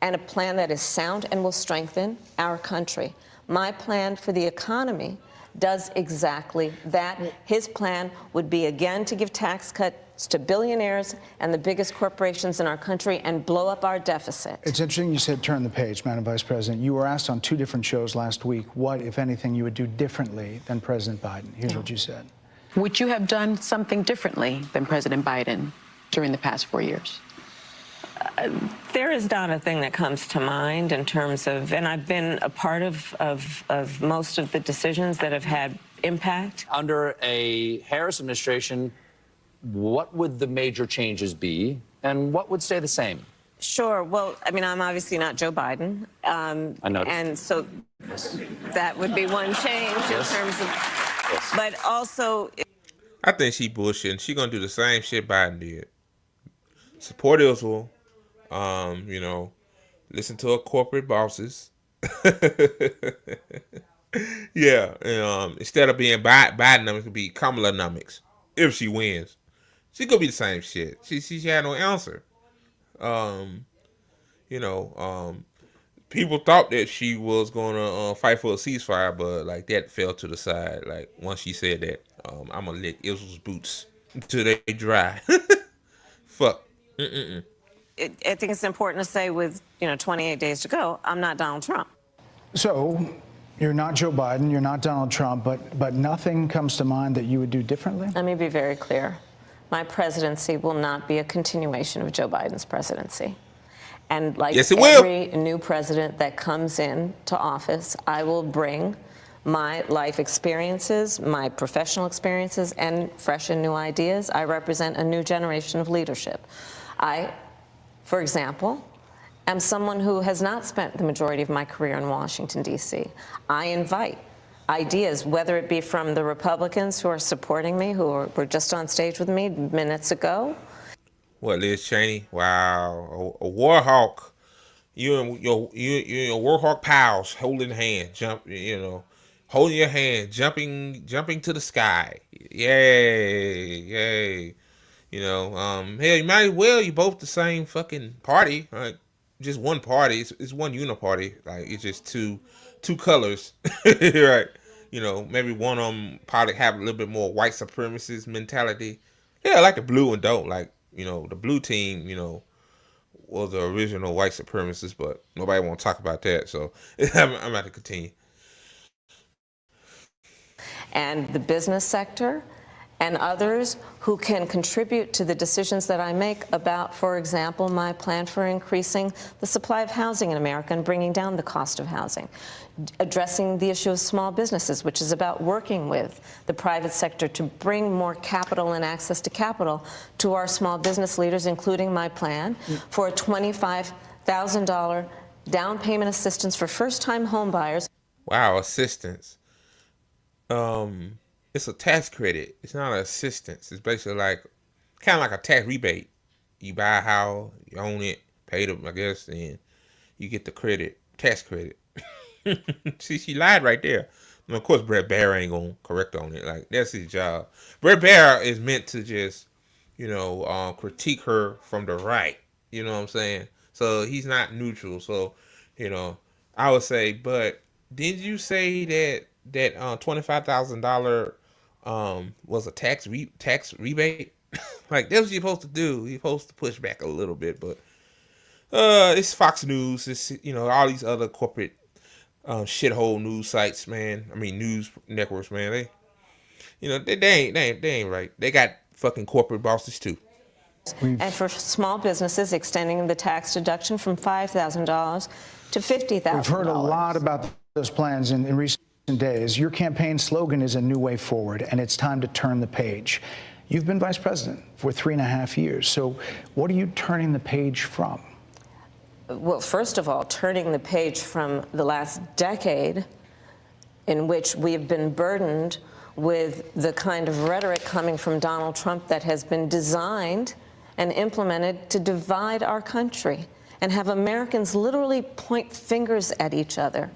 and a plan that is sound and will strengthen our country. My plan for the economy does exactly that. His plan would be, again, to give tax cuts to billionaires and the biggest corporations in our country and blow up our deficit. It's interesting you said turn the page, Madam Vice President. You were asked on 2 different shows last week what, if anything, you would do differently than President Biden. Here's what you said. Would you have done something differently than President Biden during the past 4 years? There is not a thing that comes to mind in terms of, and I've been a part of most of the decisions that have had impact. Under a Harris administration, what would the major changes be, and what would stay the same? Sure. Well, I mean, I'm obviously not Joe Biden. I noticed. And so that would be one change in terms of, but also. I think she bullshitting. She gonna do the same shit Biden did. Support Israel. You know, listen to her corporate bosses. Yeah, and, instead of being Bidenomics, it could be KAMALA'S if she wins. She could be the same shit. She had no answer. You know, people thought that she was gonna fight for a ceasefire, but like that fell to the side. Like once she said that, I'm gonna lick Israel's boots until they dry. Fuck. I think it's important to say, with 28 days to go, I'm not Donald Trump. So You're not Joe Biden, you're not Donald Trump, but nothing comes to mind that you would do differently? Let me be very clear. My presidency will not be a continuation of Joe Biden's presidency. And like Yes, it will. every new president that comes in to office, I will bring my life experiences, my professional experiences, and fresh and new ideas. I represent a new generation of leadership. I, for example, am someone who has not spent the majority of my career in Washington, D.C. I invite ideas, whether it be from the Republicans who are supporting me, were just on stage with me minutes ago. What, Liz Cheney? Wow, a war hawk. You and your war hawk pals holding hands, holding your hand, jumping to the sky. Yay. Hell, you might as well, you both the same fucking party, right? Just one party. It's one uniparty. Like, it's just two colors, right? Maybe one of them probably have a little bit more white supremacist mentality. Yeah, I like the blue and don't. Like, the blue team, was the original white supremacist, but nobody want to talk about that. So I'm about to continue. And the business sector and others who can contribute to the decisions that I make about, for example, my plan for increasing the supply of housing in America and bringing down the cost of housing, addressing the issue of small businesses, which is about working with the private sector to bring more capital and access to capital to our small business leaders, including my plan for a $25,000 down payment assistance for first-time home buyers. Wow, assistance. It's a tax credit. It's not an assistance. It's basically kind of like a tax rebate. You buy a house, you own it, pay them, I guess, and you get the credit, tax credit. See, she lied right there. And of course, Brett Baier ain't gonna correct on it. Like, that's his job. Brett Baier is meant to just, critique her from the right. You know what I'm saying? So he's not neutral. So, I would say, but did you say that $25,000 was a tax rebate? Like, that's what you're supposed to do. You're supposed to push back a little bit, but it's Fox News. It's all these other corporate shithole news sites, man. I mean, news networks, man. They ain't right. They got fucking corporate bosses too. And for small businesses, extending the tax deduction from $5,000 to $50,000. We've heard a lot about those plans in recent days. Your campaign slogan is a new way forward, and it's time to turn the page. You've been vice president for 3.5 years. So what are you turning the page from? Well, first of all, turning the page from the last decade in which we've been burdened with the kind of rhetoric coming from Donald Trump that has been designed and implemented to divide our country and have Americans literally point fingers at each other.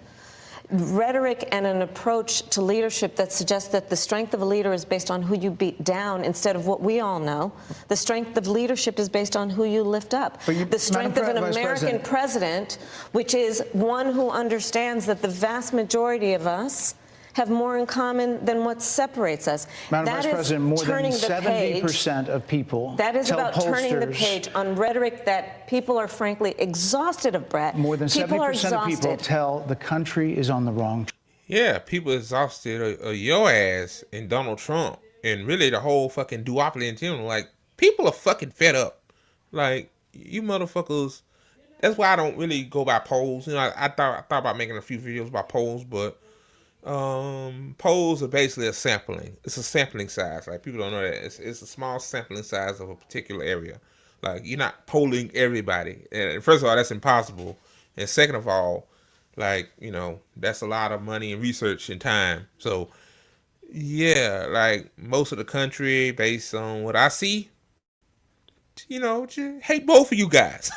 Rhetoric and an approach to leadership that suggests that the strength of a leader is based on who you beat down instead of what we all know. The strength of leadership is based on who you lift up. The strength of an American president, which is one who understands that the vast majority of us have more in common than what separates us. Madam Vice President, more than 70% of people that is tell about pollsters, turning the page on rhetoric that people are frankly exhausted of, Brett. More than 70% of people tell the country is on the wrong track. Yeah, people exhausted of your ass and Donald Trump and really the whole fucking duopoly in general. Like, people are fucking fed up. Like, you motherfuckers. That's why I don't really go by polls. I thought about making a few videos about polls, but polls are basically a sampling. It's a sampling size. Like, people don't know that it's a small sampling size of a particular area. Like, you're not polling everybody. And first of all, that's impossible. And second of all, like, that's a lot of money and research and time. So yeah, like, most of the country, based on what I see, just hate both of you guys.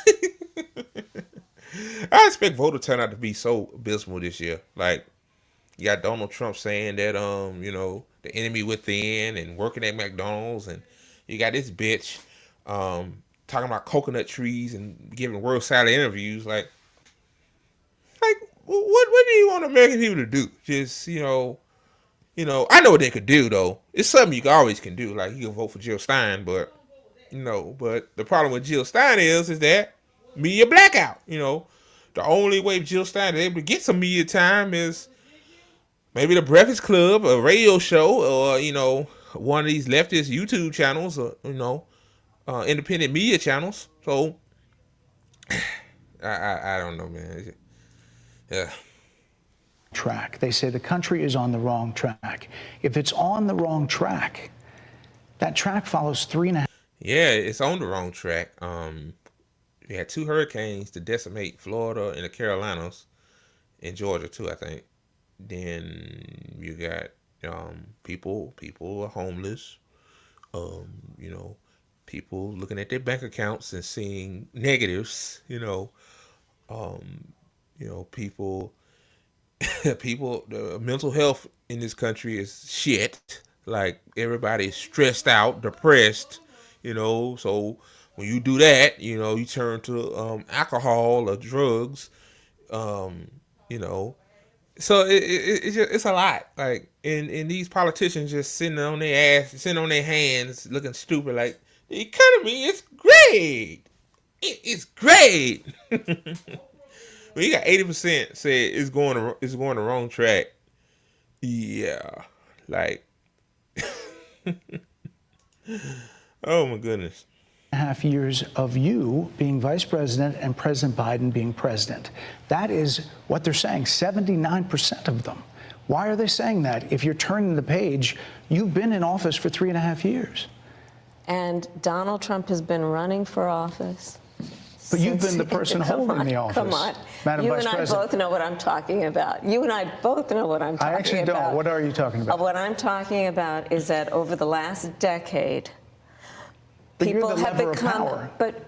I expect voter turnout to be so abysmal this year. Like, you got Donald Trump saying that, the enemy within and working at McDonald's. And you got this bitch talking about coconut trees and giving world salad interviews. Like, what do you want American people to do? Just, I know what they could do, though. It's something you always can do. Like, you can vote for Jill Stein, but, but the problem with Jill Stein is that media blackout. The only way Jill Stein is able to get some media time is maybe the Breakfast Club, a radio show, or, you know, one of these leftist YouTube channels, or, you know, independent media channels. So I don't know, man. Yeah. Track. They say the country is on the wrong track. If it's on the wrong track, that track follows 3.5. Yeah, it's on the wrong track. We had 2 hurricanes to decimate Florida and the Carolinas, and Georgia too, I think. Then you got people are homeless. You know, people looking at their bank accounts and seeing negatives. You know, people the mental health in this country is shit. Like, everybody's stressed out, depressed. You know, so when you do that, you know, you turn to alcohol or drugs. You know, so it's a lot. Like, and these politicians just sitting on their ass, sitting on their hands, looking stupid. Like, the economy is great. It's great. When you got 80% say it's going the wrong track. Yeah, like, oh my goodness. 2.5 years of you being vice president and President Biden being president. That is what they're saying, 79% of them. Why are they saying that? If you're turning the page, you've been in office for 3.5 years. And Donald Trump has been running for office. But you've been the person holding the office. Come on. Madam You Vice and I President. both know what I'm talking about. You and I both know what I'm talking about. I actually don't. What are you talking about? What I'm talking about is that over the last decade, But you're people the have lever of become. power. But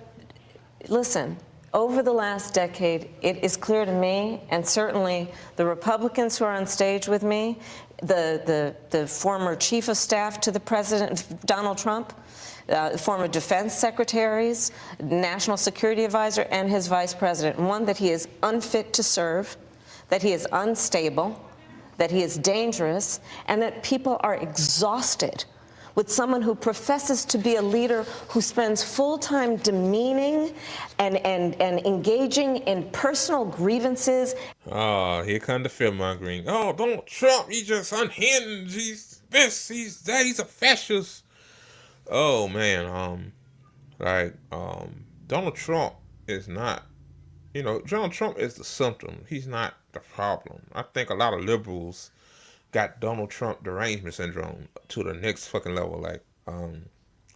listen, over the last decade, it is clear to me, and certainly the Republicans who are on stage with me, the former chief of staff to the president, Donald Trump, former defense secretaries, national security advisor, and his vice president. One, that he is unfit to serve, that he is unstable, that he is dangerous, and that people are exhausted with someone who professes to be a leader who spends full time demeaning and engaging in personal grievances. Oh, here come the fear-mongering. Oh, Donald Trump, he's just unhinged. He's this, he's that, he's a fascist. Oh man, Donald Trump is not, Donald Trump is the symptom. He's not the problem. I think a lot of liberals got Donald Trump derangement syndrome to the next fucking level. Like,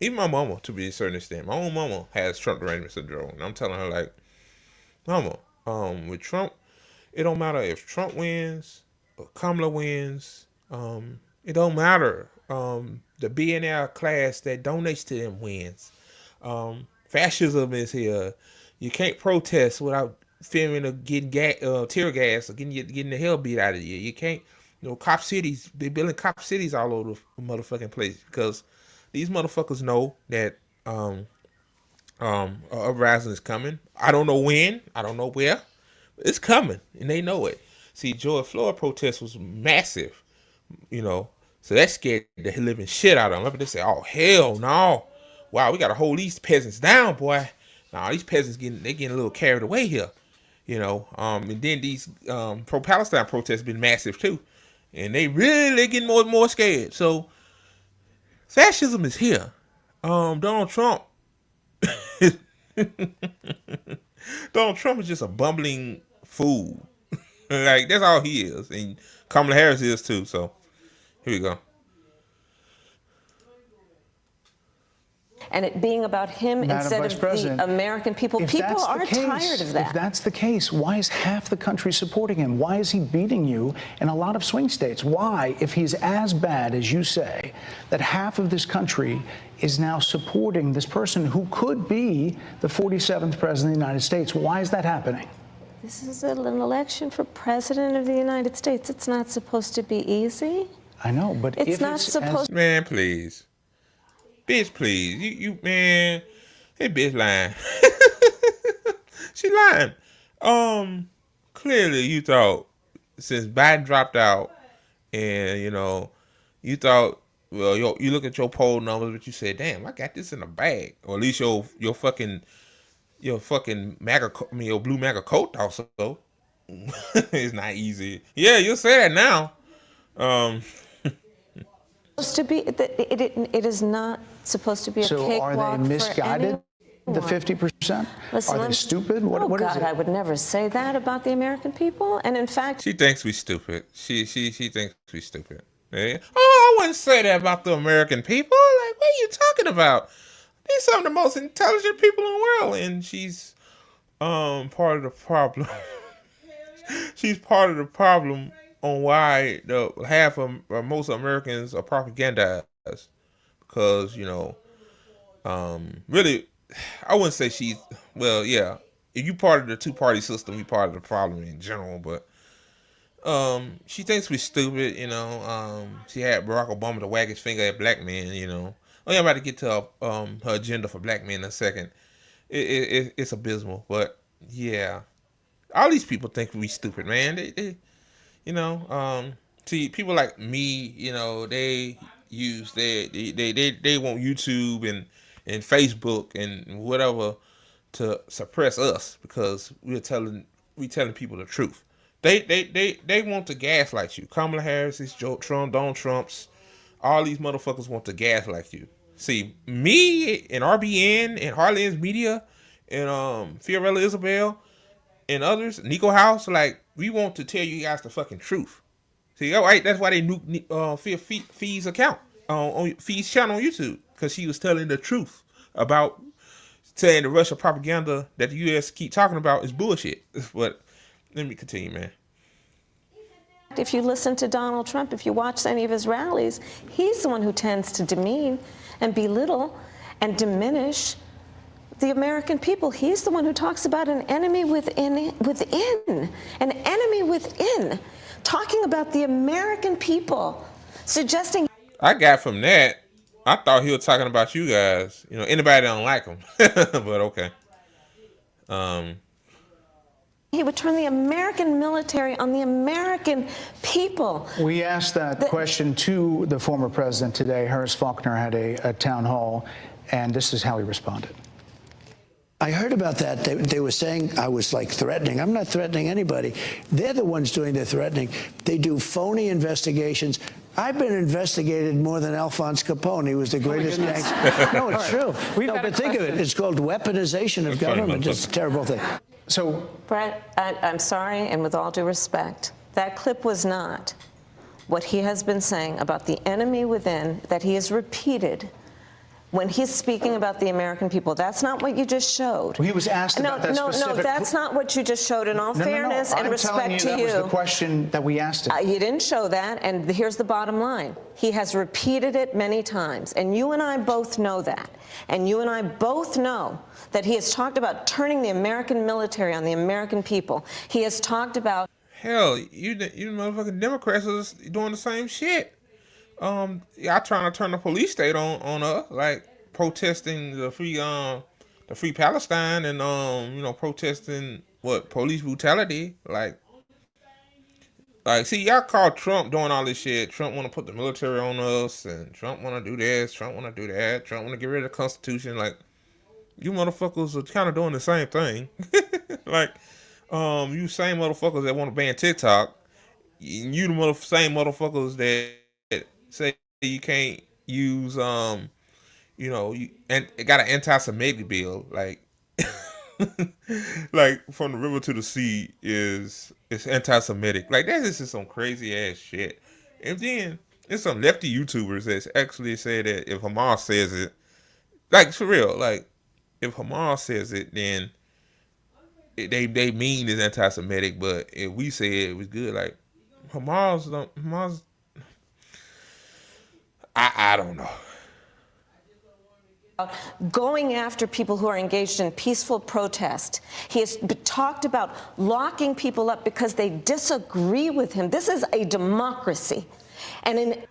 even my mama, to be a certain extent, my own mama has Trump derangement syndrome. And I'm telling her, like, mama, with Trump, it don't matter if Trump wins or Kamala wins. It don't matter. The billionaire class that donates to them wins. Fascism is here. You can't protest without fearing of getting tear gas or getting the hell beat out of you. You can't, cop cities. They're building cop cities all over the motherfucking place because these motherfuckers know that uprising is coming. I don't know when. I don't know where. It's coming, and they know it. See, George Floyd protest was massive, so that scared the living shit out of them. They say, "Oh hell no! Wow, we gotta hold these peasants down, boy." Now these peasants getting a little carried away here, And then these pro-Palestine protests been massive too, and they getting more and more scared. So fascism is here. Donald Trump, Donald Trump is just a bumbling fool. Like, that's all he is, and Kamala Harris is too. So. Here we go. And it being about him Madam instead Vice of President, the American people. People are tired of that. If that's the case, why is half the country supporting him? Why is he beating you in a lot of swing states? Why, if he's as bad as you say, that half of this country is now supporting this person who could be the 47th president of the United States? Why is that happening? This is an election for president of the United States. It's not supposed to be easy. I know, but it's not supposed. Man, please, bitch, please, you man, hey, bitch, lying. She lying. Clearly, you thought since Biden dropped out, and you thought, well, you look at your poll numbers, but you said, damn, I got this in the bag, or at least your fucking MAGA, your blue MAGA coat also. It's not easy. Yeah, you'll say that now. Um, Supposed to be, it is not supposed to be a So cakewalk are they misguided, the 50%? Listen, Are they stupid? What is God, it? I would never say that about the American people. And in fact, she thinks we stupid. She thinks we stupid. Yeah. Oh, I wouldn't say that about the American people. Like, what are you talking about? They're some of the most intelligent people in the world, and she's part of the problem. She's part of the problem on why the half of or most Americans are propagandized because really, I wouldn't say she's well, yeah. If you part of the two party system, you part of the problem in general. But she thinks we're stupid. She had Barack Obama to wag his finger at black men. Oh yeah, I'm about to get to her agenda for black men in a second. It's abysmal, but yeah, all these people think we stupid, man. See, people like me, they use they want YouTube and Facebook and whatever to suppress us because we telling people the truth. They want to gaslight you. Kamala Harris, Joe Trump, Donald Trump's, all these motherfuckers want to gaslight you. See, me and RBN and Harlan's Media and Fiorella Isabel and others, Nico House, like, we want to tell you guys the fucking truth. See, all right, that's why they nuked Fee's account on Fee's channel on YouTube, because she was telling the truth about saying the Russia propaganda that the U.S. keep talking about is bullshit. But let me continue, man. if you listen to Donald Trump, if you watch any of his rallies, he's the one who tends to demean and belittle and diminish the American people. He's the one who talks about an enemy within, an enemy within, talking about the American people, suggesting. I got from that, I thought he was talking about you guys. Anybody that don't like him. But okay. He would turn the American military on the American people. We asked that question to the former president today. Harris Faulkner had a town hall, and this is how he responded. I heard about that. They were saying I was like threatening. I'm not threatening anybody. They're the ones doing the threatening. They do phony investigations. I've been investigated more than Alphonse Capone. He was the greatest gangster. No, it's true. No, but think of it. It's called weaponization of government. It's a terrible thing. So, Brett, I'm sorry, and with all due respect, that clip was not what he has been saying about the enemy within that he has repeated when he's speaking about the American people. That's not what you just showed. Well, he was asked about that specific... No, that's not what you just showed. In all fairness and respect to you, that was the question that we asked him. You didn't show that, and here's the bottom line. He has repeated it many times, and you and I both know that. And you and I both know that he has talked about turning the American military on the American people. He has talked about... Hell, you motherfucking Democrats are doing the same shit. Y'all trying to turn the police state on us, like protesting the free Palestine and protesting police brutality, like see, y'all call Trump doing all this shit. Trump want to put the military on us, and Trump want to do this, Trump want to do that, Trump want to get rid of the Constitution. Like, you motherfuckers are kind of doing the same thing. Like, you same motherfuckers that want to ban TikTok, you the same motherfuckers that say you can't use it got an anti-Semitic bill, like like from the river to the sea it's anti-Semitic. Like, that is just some crazy ass shit. And then there's some lefty YouTubers that actually say that if Hamas says it, like, for real, like, if Hamas says it, then they mean it's anti-Semitic, but if we say it was good, like, Hamas I don't know. Going after people who are engaged in peaceful protest. He has talked about locking people up because they disagree with him. This is a democracy. And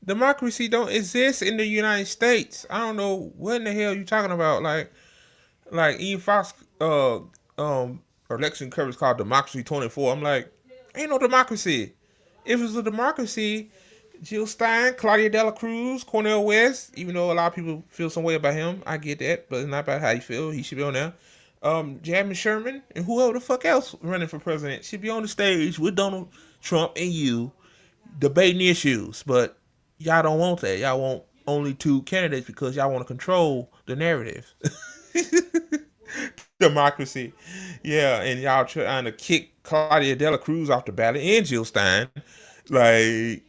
democracy don't exist in the United States. I don't know what in the hell you talking about. Like Ian Fox election coverage called Democracy 24. I'm like, ain't no democracy. If it was a democracy, Jill Stein, Claudia Dela Cruz, Cornel West, even though a lot of people feel some way about him, I get that, but it's not about how you feel. He should be on there. Jasmine Sherman and whoever the fuck else running for president should be on the stage with Donald Trump and you debating issues, but y'all don't want that. Y'all want only two candidates because y'all want to control the narrative. Democracy. Yeah, and y'all trying to kick Claudia Dela Cruz off the ballot and Jill Stein. Like,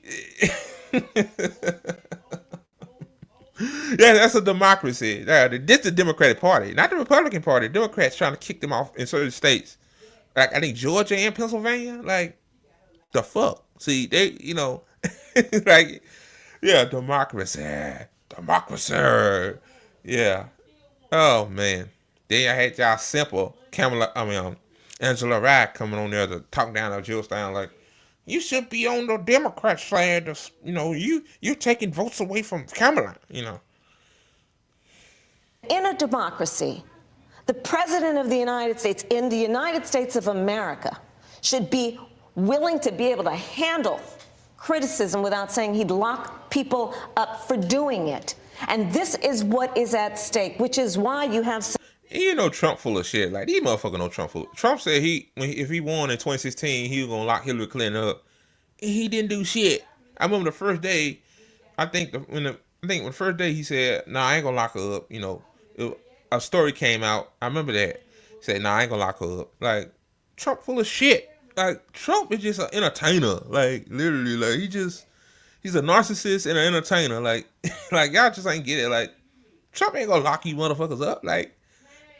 yeah, that's a democracy. This is the Democratic Party, not the Republican Party. Democrats trying to kick them off in certain states. Like, I think Georgia and Pennsylvania. Like, the fuck? See, they, like, yeah, democracy. Democracy. Yeah. Oh, man. Then I had y'all simple Angela Rye coming on there to talk down to Jill Stein like, you should be on the Democrat side. You're taking votes away from Kamala. In a democracy, the President of the United States, in the United States of America, should be willing to be able to handle criticism without saying he'd lock people up for doing it. And this is what is at stake, which is why you have... Trump full of shit. Like, these motherfuckers know Trump full. Trump said if he won in 2016, he was gonna lock Hillary Clinton up. And he didn't do shit. I remember the first day. When the first day he said, "Nah, I ain't gonna lock her up." A story came out. I remember that. He said, "Nah, I ain't gonna lock her up." Like, Trump full of shit. Like, Trump is just an entertainer. Like, literally, like he's a narcissist and an entertainer. Like, like y'all just ain't get it. Like, Trump ain't gonna lock you motherfuckers up. Like.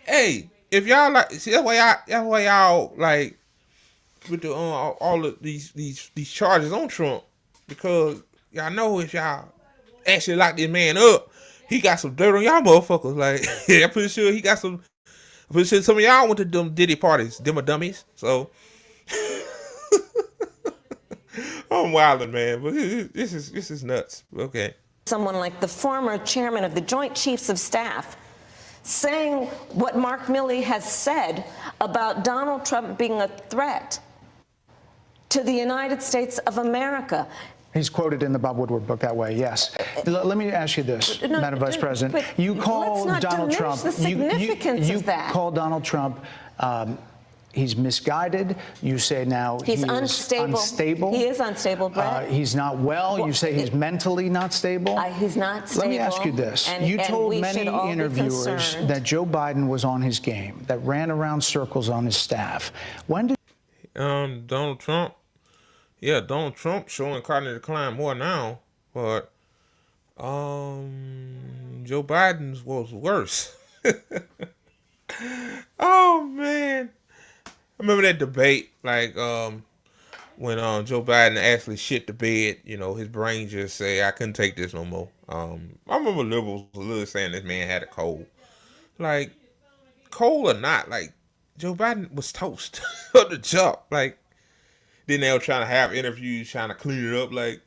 Hey, if y'all like, see that's why y'all like with the all of these charges on Trump, because y'all know if y'all actually lock this man up, he got some dirt on y'all motherfuckers. Like, yeah, I'm pretty sure I'm pretty sure some of y'all went to them Diddy parties, them are dummies. So I'm wilding, man, but this is nuts. Okay. Someone like the former chairman of the Joint Chiefs of Staff saying what Mark Milley has said about Donald Trump being a threat to the United States of America. He's quoted in the Bob Woodward book that way, yes. Let me ask you this, Madam Vice President. You call Donald Trump... The significance of that. Call Donald Trump... he's misguided. You say now he's unstable. He is unstable, Brett. He's not well. You say he's mentally not stable. He's not stable. Let me ask you this. You told many interviewers that Joe Biden was on his game, that ran around circles on his staff. When did... Donald Trump? Yeah, Donald Trump showing cognitive decline more now, but Joe Biden's was worse. Oh, man. I remember that debate, like, when Joe Biden actually shit the bed, his brain just say, I couldn't take this no more. I remember liberals literally saying this man had a cold. Like, cold or not, like, Joe Biden was toast up the jump. Like, then they were trying to have interviews, trying to clean it up. Like,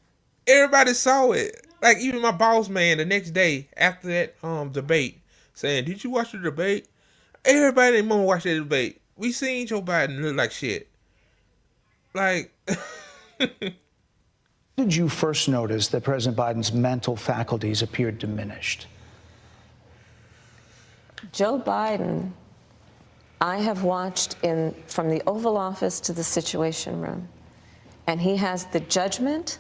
everybody saw it. Like, even my boss man the next day after that debate saying, did you watch the debate? Everybody in the moment watched that debate. We seen Joe Biden look like shit. Like, did you first notice that President Biden's mental faculties appeared diminished? Joe Biden, I have watched from the Oval Office to the Situation Room, and he has the judgment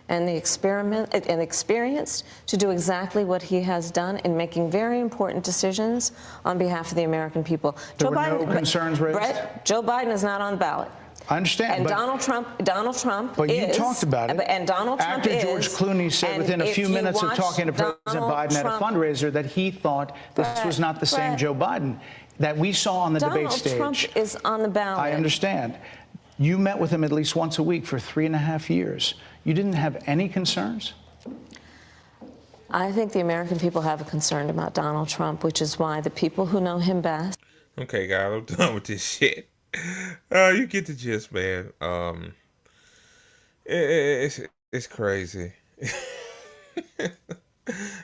and the experience to do exactly what he has done in making very important decisions on behalf of the American people. There were no concerns raised? Brett, Joe Biden is not on the ballot. I understand. And Donald Trump but is. You talked about it. And Donald Trump After George Clooney said within a few minutes of talking to President Biden at a fundraiser that he thought this was not the same Joe Biden that we saw on the debate stage. Donald Trump is on the ballot. I understand. You met with him at least once a week for 3.5 years. You didn't have any concerns? I think the American people have a concern about Donald Trump, which is why the people who know him best. Okay, guys, I'm done with this shit. You get the gist, man. It's crazy.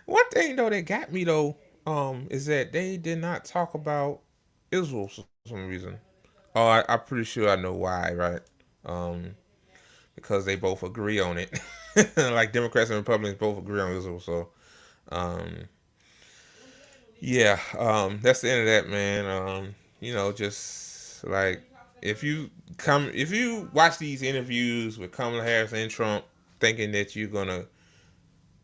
One thing though that got me though, is that they did not talk about Israel for some reason. Oh, I'm pretty sure I know why, right? Because they both agree on it. Like Democrats and Republicans both agree on Israel. So, yeah, that's the end of that, man. Just like if you watch these interviews with Kamala Harris and Trump, thinking that you're gonna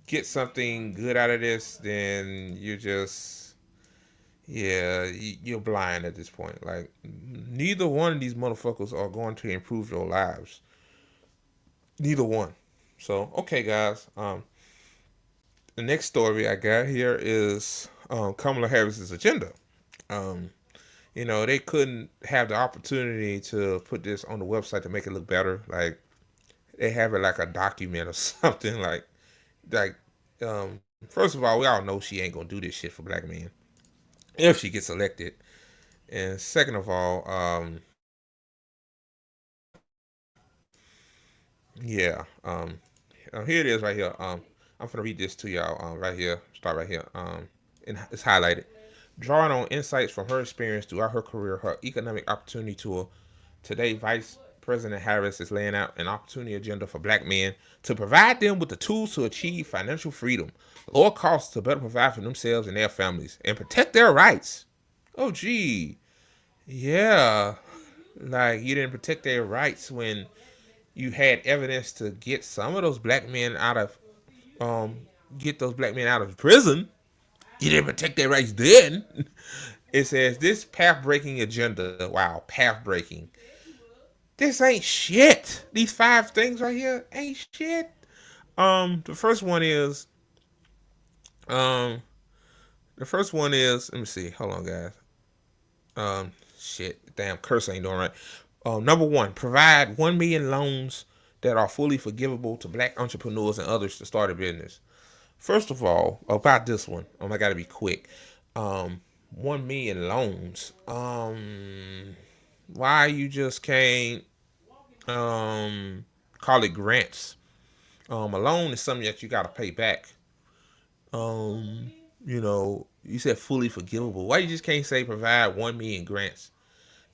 get something good out of this, then you're just, yeah, you're blind at this point. Like, neither one of these motherfuckers are going to improve your lives. Neither one. So, okay, guys. The next story I got here is Kamala Harris's agenda. Um, they couldn't have the opportunity to put this on the website to make it look better. Like, they have it like a document or something. Like, first of all, we all know she ain't gonna do this shit for black men if she gets elected. And second of all, yeah, here it is right here. I'm gonna read this to y'all right here. Start right here. And it's highlighted. Drawing on insights from her experience throughout her career, her economic opportunity tour, today Vice President Harris is laying out an opportunity agenda for black men to provide them with the tools to achieve financial freedom, lower costs to better provide for themselves and their families, and protect their rights. Oh, gee. Yeah. Like, you didn't protect their rights when you had evidence to get some of those black men out of prison. You didn't protect their rights then. It says this path-breaking agenda. Wow, path-breaking. This ain't shit. These 5 things right here ain't shit. The first one is, let me see. Hold on, guys. Shit. Damn, curse ain't doing right. Number 1, provide 1 million loans that are fully forgivable to black entrepreneurs and others to start a business. First of all, about this one, I gotta be quick. 1 million loans. Why you just can't call it grants? A loan is something that you gotta pay back. You said fully forgivable. Why you just can't say provide 1 million grants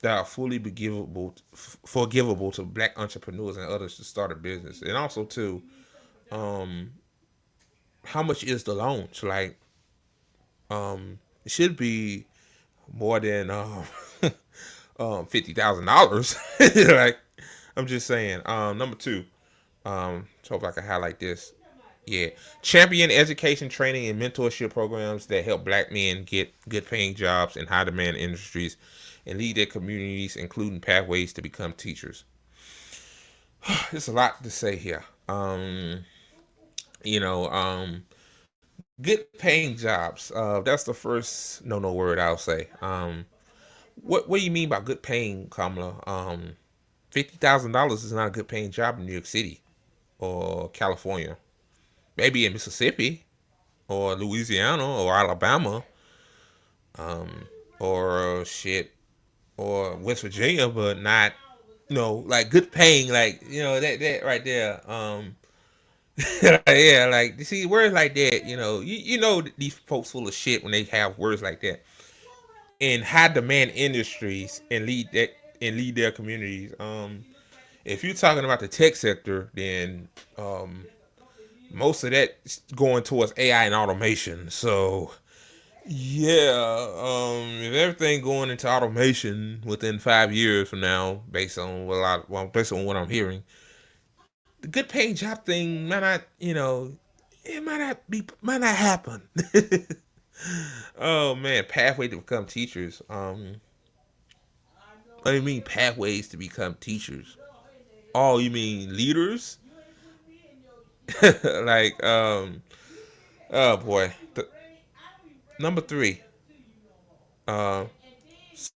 that are fully forgivable to black entrepreneurs and others to start a business? And also too, how much is the loan? So like, it should be more than $50,000. Like, I'm just saying. Number 2, so if I can highlight this. Yeah. Champion education, training, and mentorship programs that help black men get good paying jobs in high demand industries and lead their communities, including pathways to become teachers. There's a lot to say here. Good paying jobs. That's the first no word I'll say. What do you mean by good paying, Kamala? $50,000 is not a good paying job in New York City or California. Maybe in Mississippi or Louisiana or Alabama, or or West Virginia, but not, like good paying, like, that right there. Yeah, like, you see words like that, these folks full of shit when they have words like that in high demand industries and lead their communities. If you're talking about the tech sector, then most of that is going towards AI and automation. So yeah, if everything going into automation within 5 years from now, based on what I'm hearing, the good paying job thing might not, it might not happen. Oh man, pathway to become teachers. What do you mean pathways to become teachers? Oh, you mean leaders? Like, oh boy. Number 3,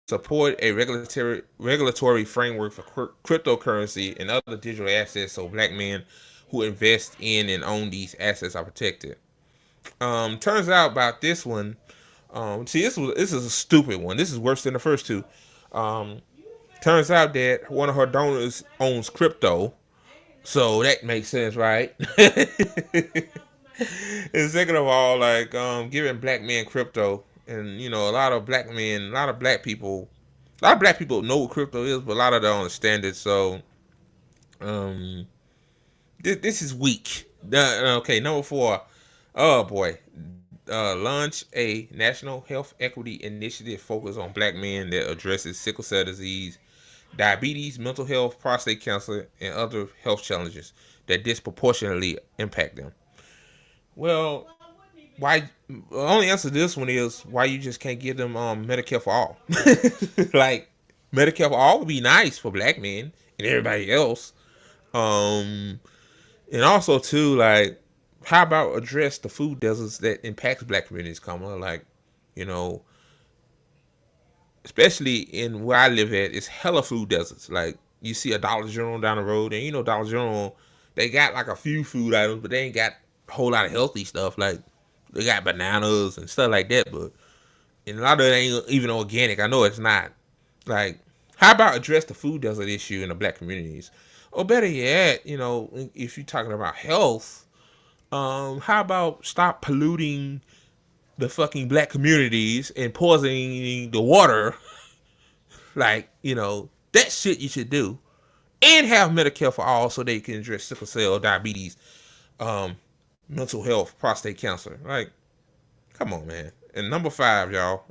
support a regulatory framework for cryptocurrency and other digital assets so black men who invest in and own these assets are protected. Turns out about this one, see, this is a stupid one. This is worse than the first 2. Turns out that one of her donors owns crypto, so that makes sense, right? And second of all, like, giving black men crypto, and a lot of black people know what crypto is, but a lot of them don't understand it. So, this is weak. Okay, number 4. Oh boy, launch a national health equity initiative focused on black men that addresses sickle cell disease, diabetes, mental health, prostate cancer, and other health challenges that disproportionately impact them. Well, why? The only answer to this one is why you just can't give them Medicare for all. Like Medicare for all would be nice for black men and everybody else. Um, and also too, like, how about address the food deserts that impacts black communities, Kamala? Like, you know, especially in where I live at, it's hella food deserts. Like, you see a Dollar General down the road, and you know Dollar General, they got like a few food items, but they ain't got a whole lot of healthy stuff. Like, they got bananas and stuff like that, but and a lot of it ain't even organic. I know it's not. Like, how about address the food desert issue in the black communities? Or better yet, you know, if you're talking about health, how about stop polluting the fucking black communities and poisoning the water? Like, you know, that shit you should do. And have Medicare for all so they can address sickle cell, diabetes, um, mental health, prostate cancer. Like, come on, man. And number 5, y'all,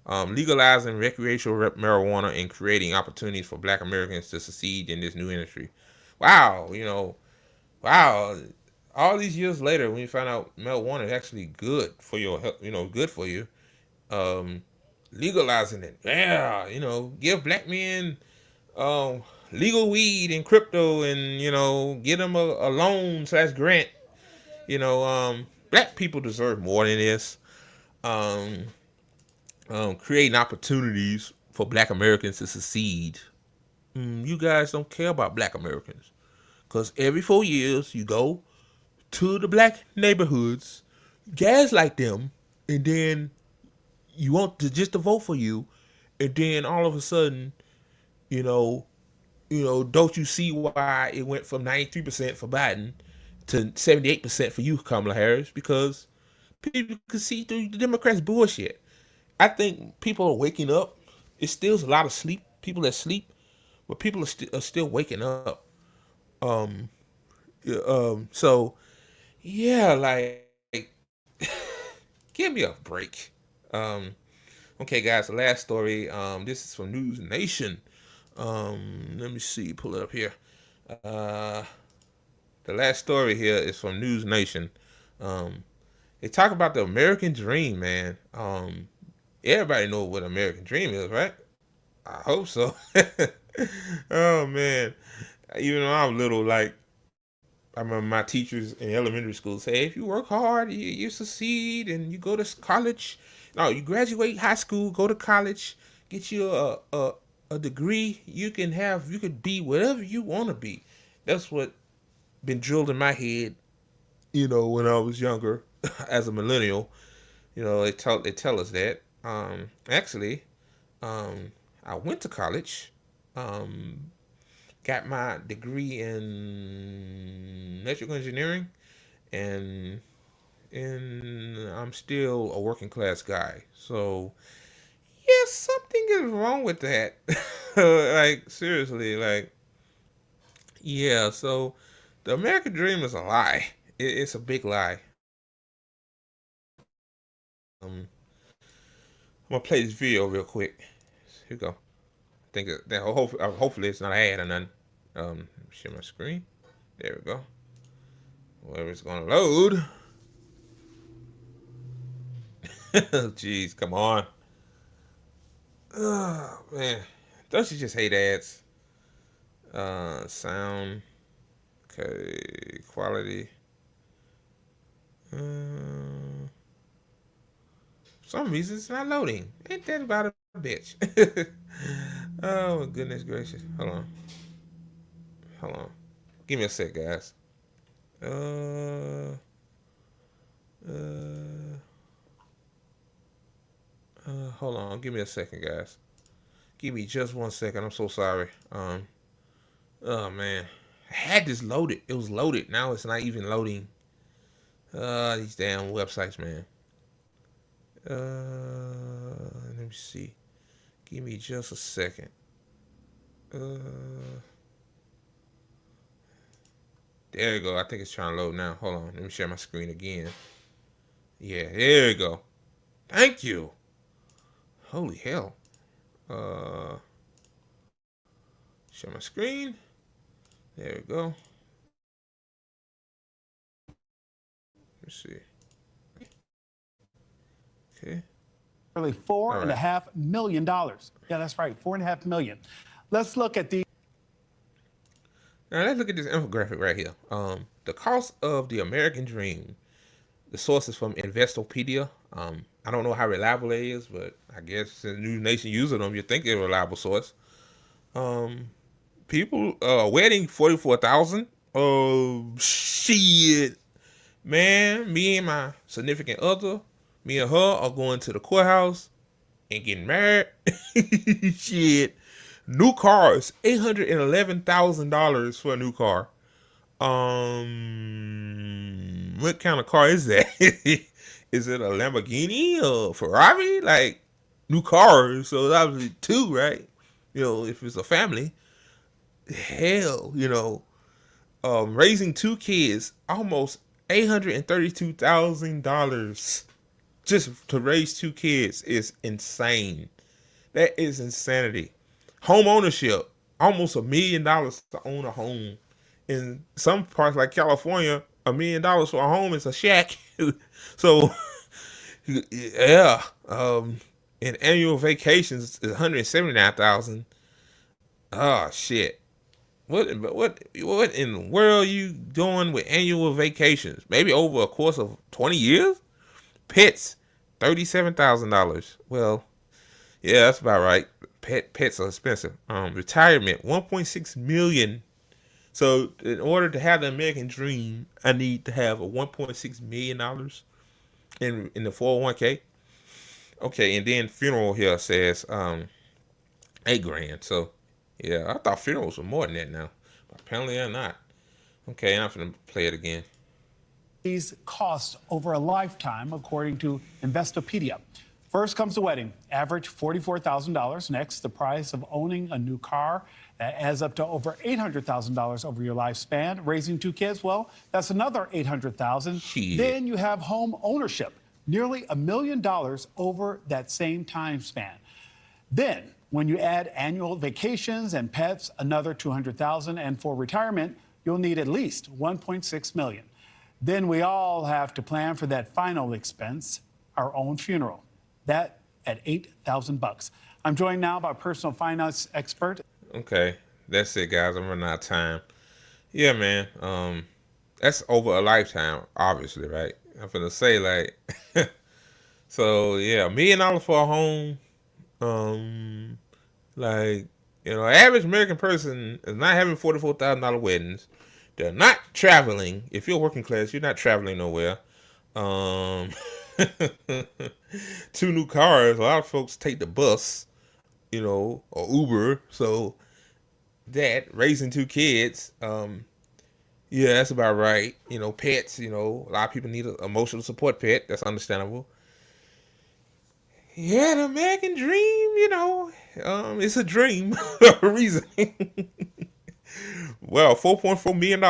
legalizing recreational marijuana and creating opportunities for black Americans to succeed in this new industry. Wow, you know, wow. All these years later, when you find out marijuana is actually good for your health, you know, good for you, um, legalizing it, yeah, you know, give black men legal weed and crypto, and you know, get them a loan / grant. You know, black people deserve more than this. Um, Creating opportunities for black Americans to succeed. You guys don't care about black Americans, because every 4 years you go to the black neighborhoods, gaslight them, and then you want to just to vote for you, and then all of a sudden, you know, don't you see why it went from 93% for Biden to 78% for you, Kamala Harris? Because people can see through the Democrats' bullshit. I think people are waking up. It's still a lot of sleep, people that sleep, but people are still waking up. Um, yeah, so yeah, like, give me a break. Um, okay, guys, the last story. This is from News Nation. Let me see, pull it up here. Uh, the last story here is from News Nation. They talk about the American dream, man. Everybody know what American dream is, right? I hope so. Oh man, even when I was little, like, I remember my teachers in elementary school say, if you work hard, you succeed, and you go to college. No, you graduate high school, go to college, get you a degree. You could be whatever you want to be. That's what been drilled in my head, you know, when I was younger, as a millennial. You know, they tell us that. Actually, I went to college. Got my degree in electrical engineering, and I'm still a working class guy. So yeah, something is wrong with that. Like, seriously, like, yeah. So the American dream is a lie. It's a big lie. I'm gonna play this video real quick. Here we go. Hopefully it's not an ad or nothing. Share my screen. There we go. Wherever it's gonna load. Jeez, come on. Oh man, don't you just hate ads? Sound. Okay, quality. For some reason it's not loading. Ain't that about a bitch? Oh my goodness gracious. Hold on. Give me a sec, guys. Hold on. Give me a second, guys. Give me just 1 second. I'm so sorry. Oh man, I had this loaded. It was loaded. Now it's not even loading. These damn websites, man. Let me see. Give me just a second. There you go. I think it's trying to load now. Hold on. Let me share my screen again. Yeah, there you go. Thank you. Holy hell. Share my screen. There we go. Let's see. Okay. Nearly $4.5 million. Yeah, that's right, $4.5 million. Let's look at the. Now let's look at this infographic right here. The cost of the American dream. The source is from Investopedia. I don't know how reliable it is, but I guess since News Nation using them, you think they're a reliable source. People, wedding 44,000. Oh shit, man! Me and my significant other, me and her are going to the courthouse and getting married. Shit, new cars, $811,000 for a new car. What kind of car is that? Is it a Lamborghini or Ferrari? Like, new cars, so it's obviously two, right? You know, if it's a family. Hell, you know, raising two kids, almost $832,000 just to raise two kids is insane. That is insanity. Home ownership, almost $1 million to own a home. In some parts like California, $1 million for a home is a shack. So, yeah. And annual vacations is $179,000. Oh shit. What in the world are you doing with annual vacations? Maybe over a course of 20 years? Pets, $37,000. Well, yeah, that's about right. Pets are expensive. Retirement, $1.6 million. So in order to have the American dream, I need to have a $1.6 million in the 401k. Okay, and then funeral here says $8,000. So yeah, I thought funerals were more than that now. But apparently they're not. Okay, I'm gonna play it again. These costs over a lifetime, according to Investopedia. First comes the wedding, average $44,000. Next, the price of owning a new car. That adds up to over $800,000 over your lifespan. Raising two kids, well, that's another $800,000. Then you have home ownership, nearly $1 million over that same time span. Then, when you add annual vacations and pets, another $200,000. And for retirement, you'll need at least $1.6 million. Then we all have to plan for that final expense, our own funeral. That at $8,000. I'm joined now by personal finance expert. Okay, that's it, guys. I'm running out of time. Yeah, man. That's over a lifetime, obviously, right? I'm gonna say like, so yeah, $1 million for a home. Like, you know, average American person is not having $44,000 weddings. They're not traveling. If you're working class, you're not traveling nowhere. 2 new cars. A lot of folks take the bus, you know, or Uber. So that, raising 2 kids, yeah, that's about right. You know, pets, you know, a lot of people need an emotional support pet. That's understandable. Yeah, the American dream, you know, it's a dream for a reason. Well, $4.4 million.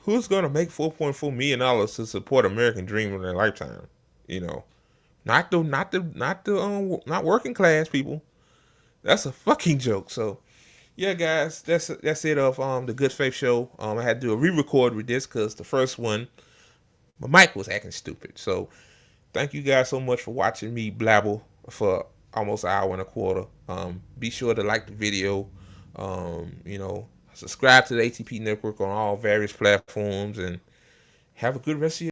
Who's gonna make $4.4 million to support American dream in their lifetime? You know, not working class people. That's a fucking joke. So, yeah, guys, that's it of the Good Faith Show. I had to do a re-record with this because the first one, my mic was acting stupid. So, thank you guys so much for watching me blabble for almost an hour and a quarter. Be sure to like the video. You know, subscribe to the ATP Network on all various platforms, and have a good rest of your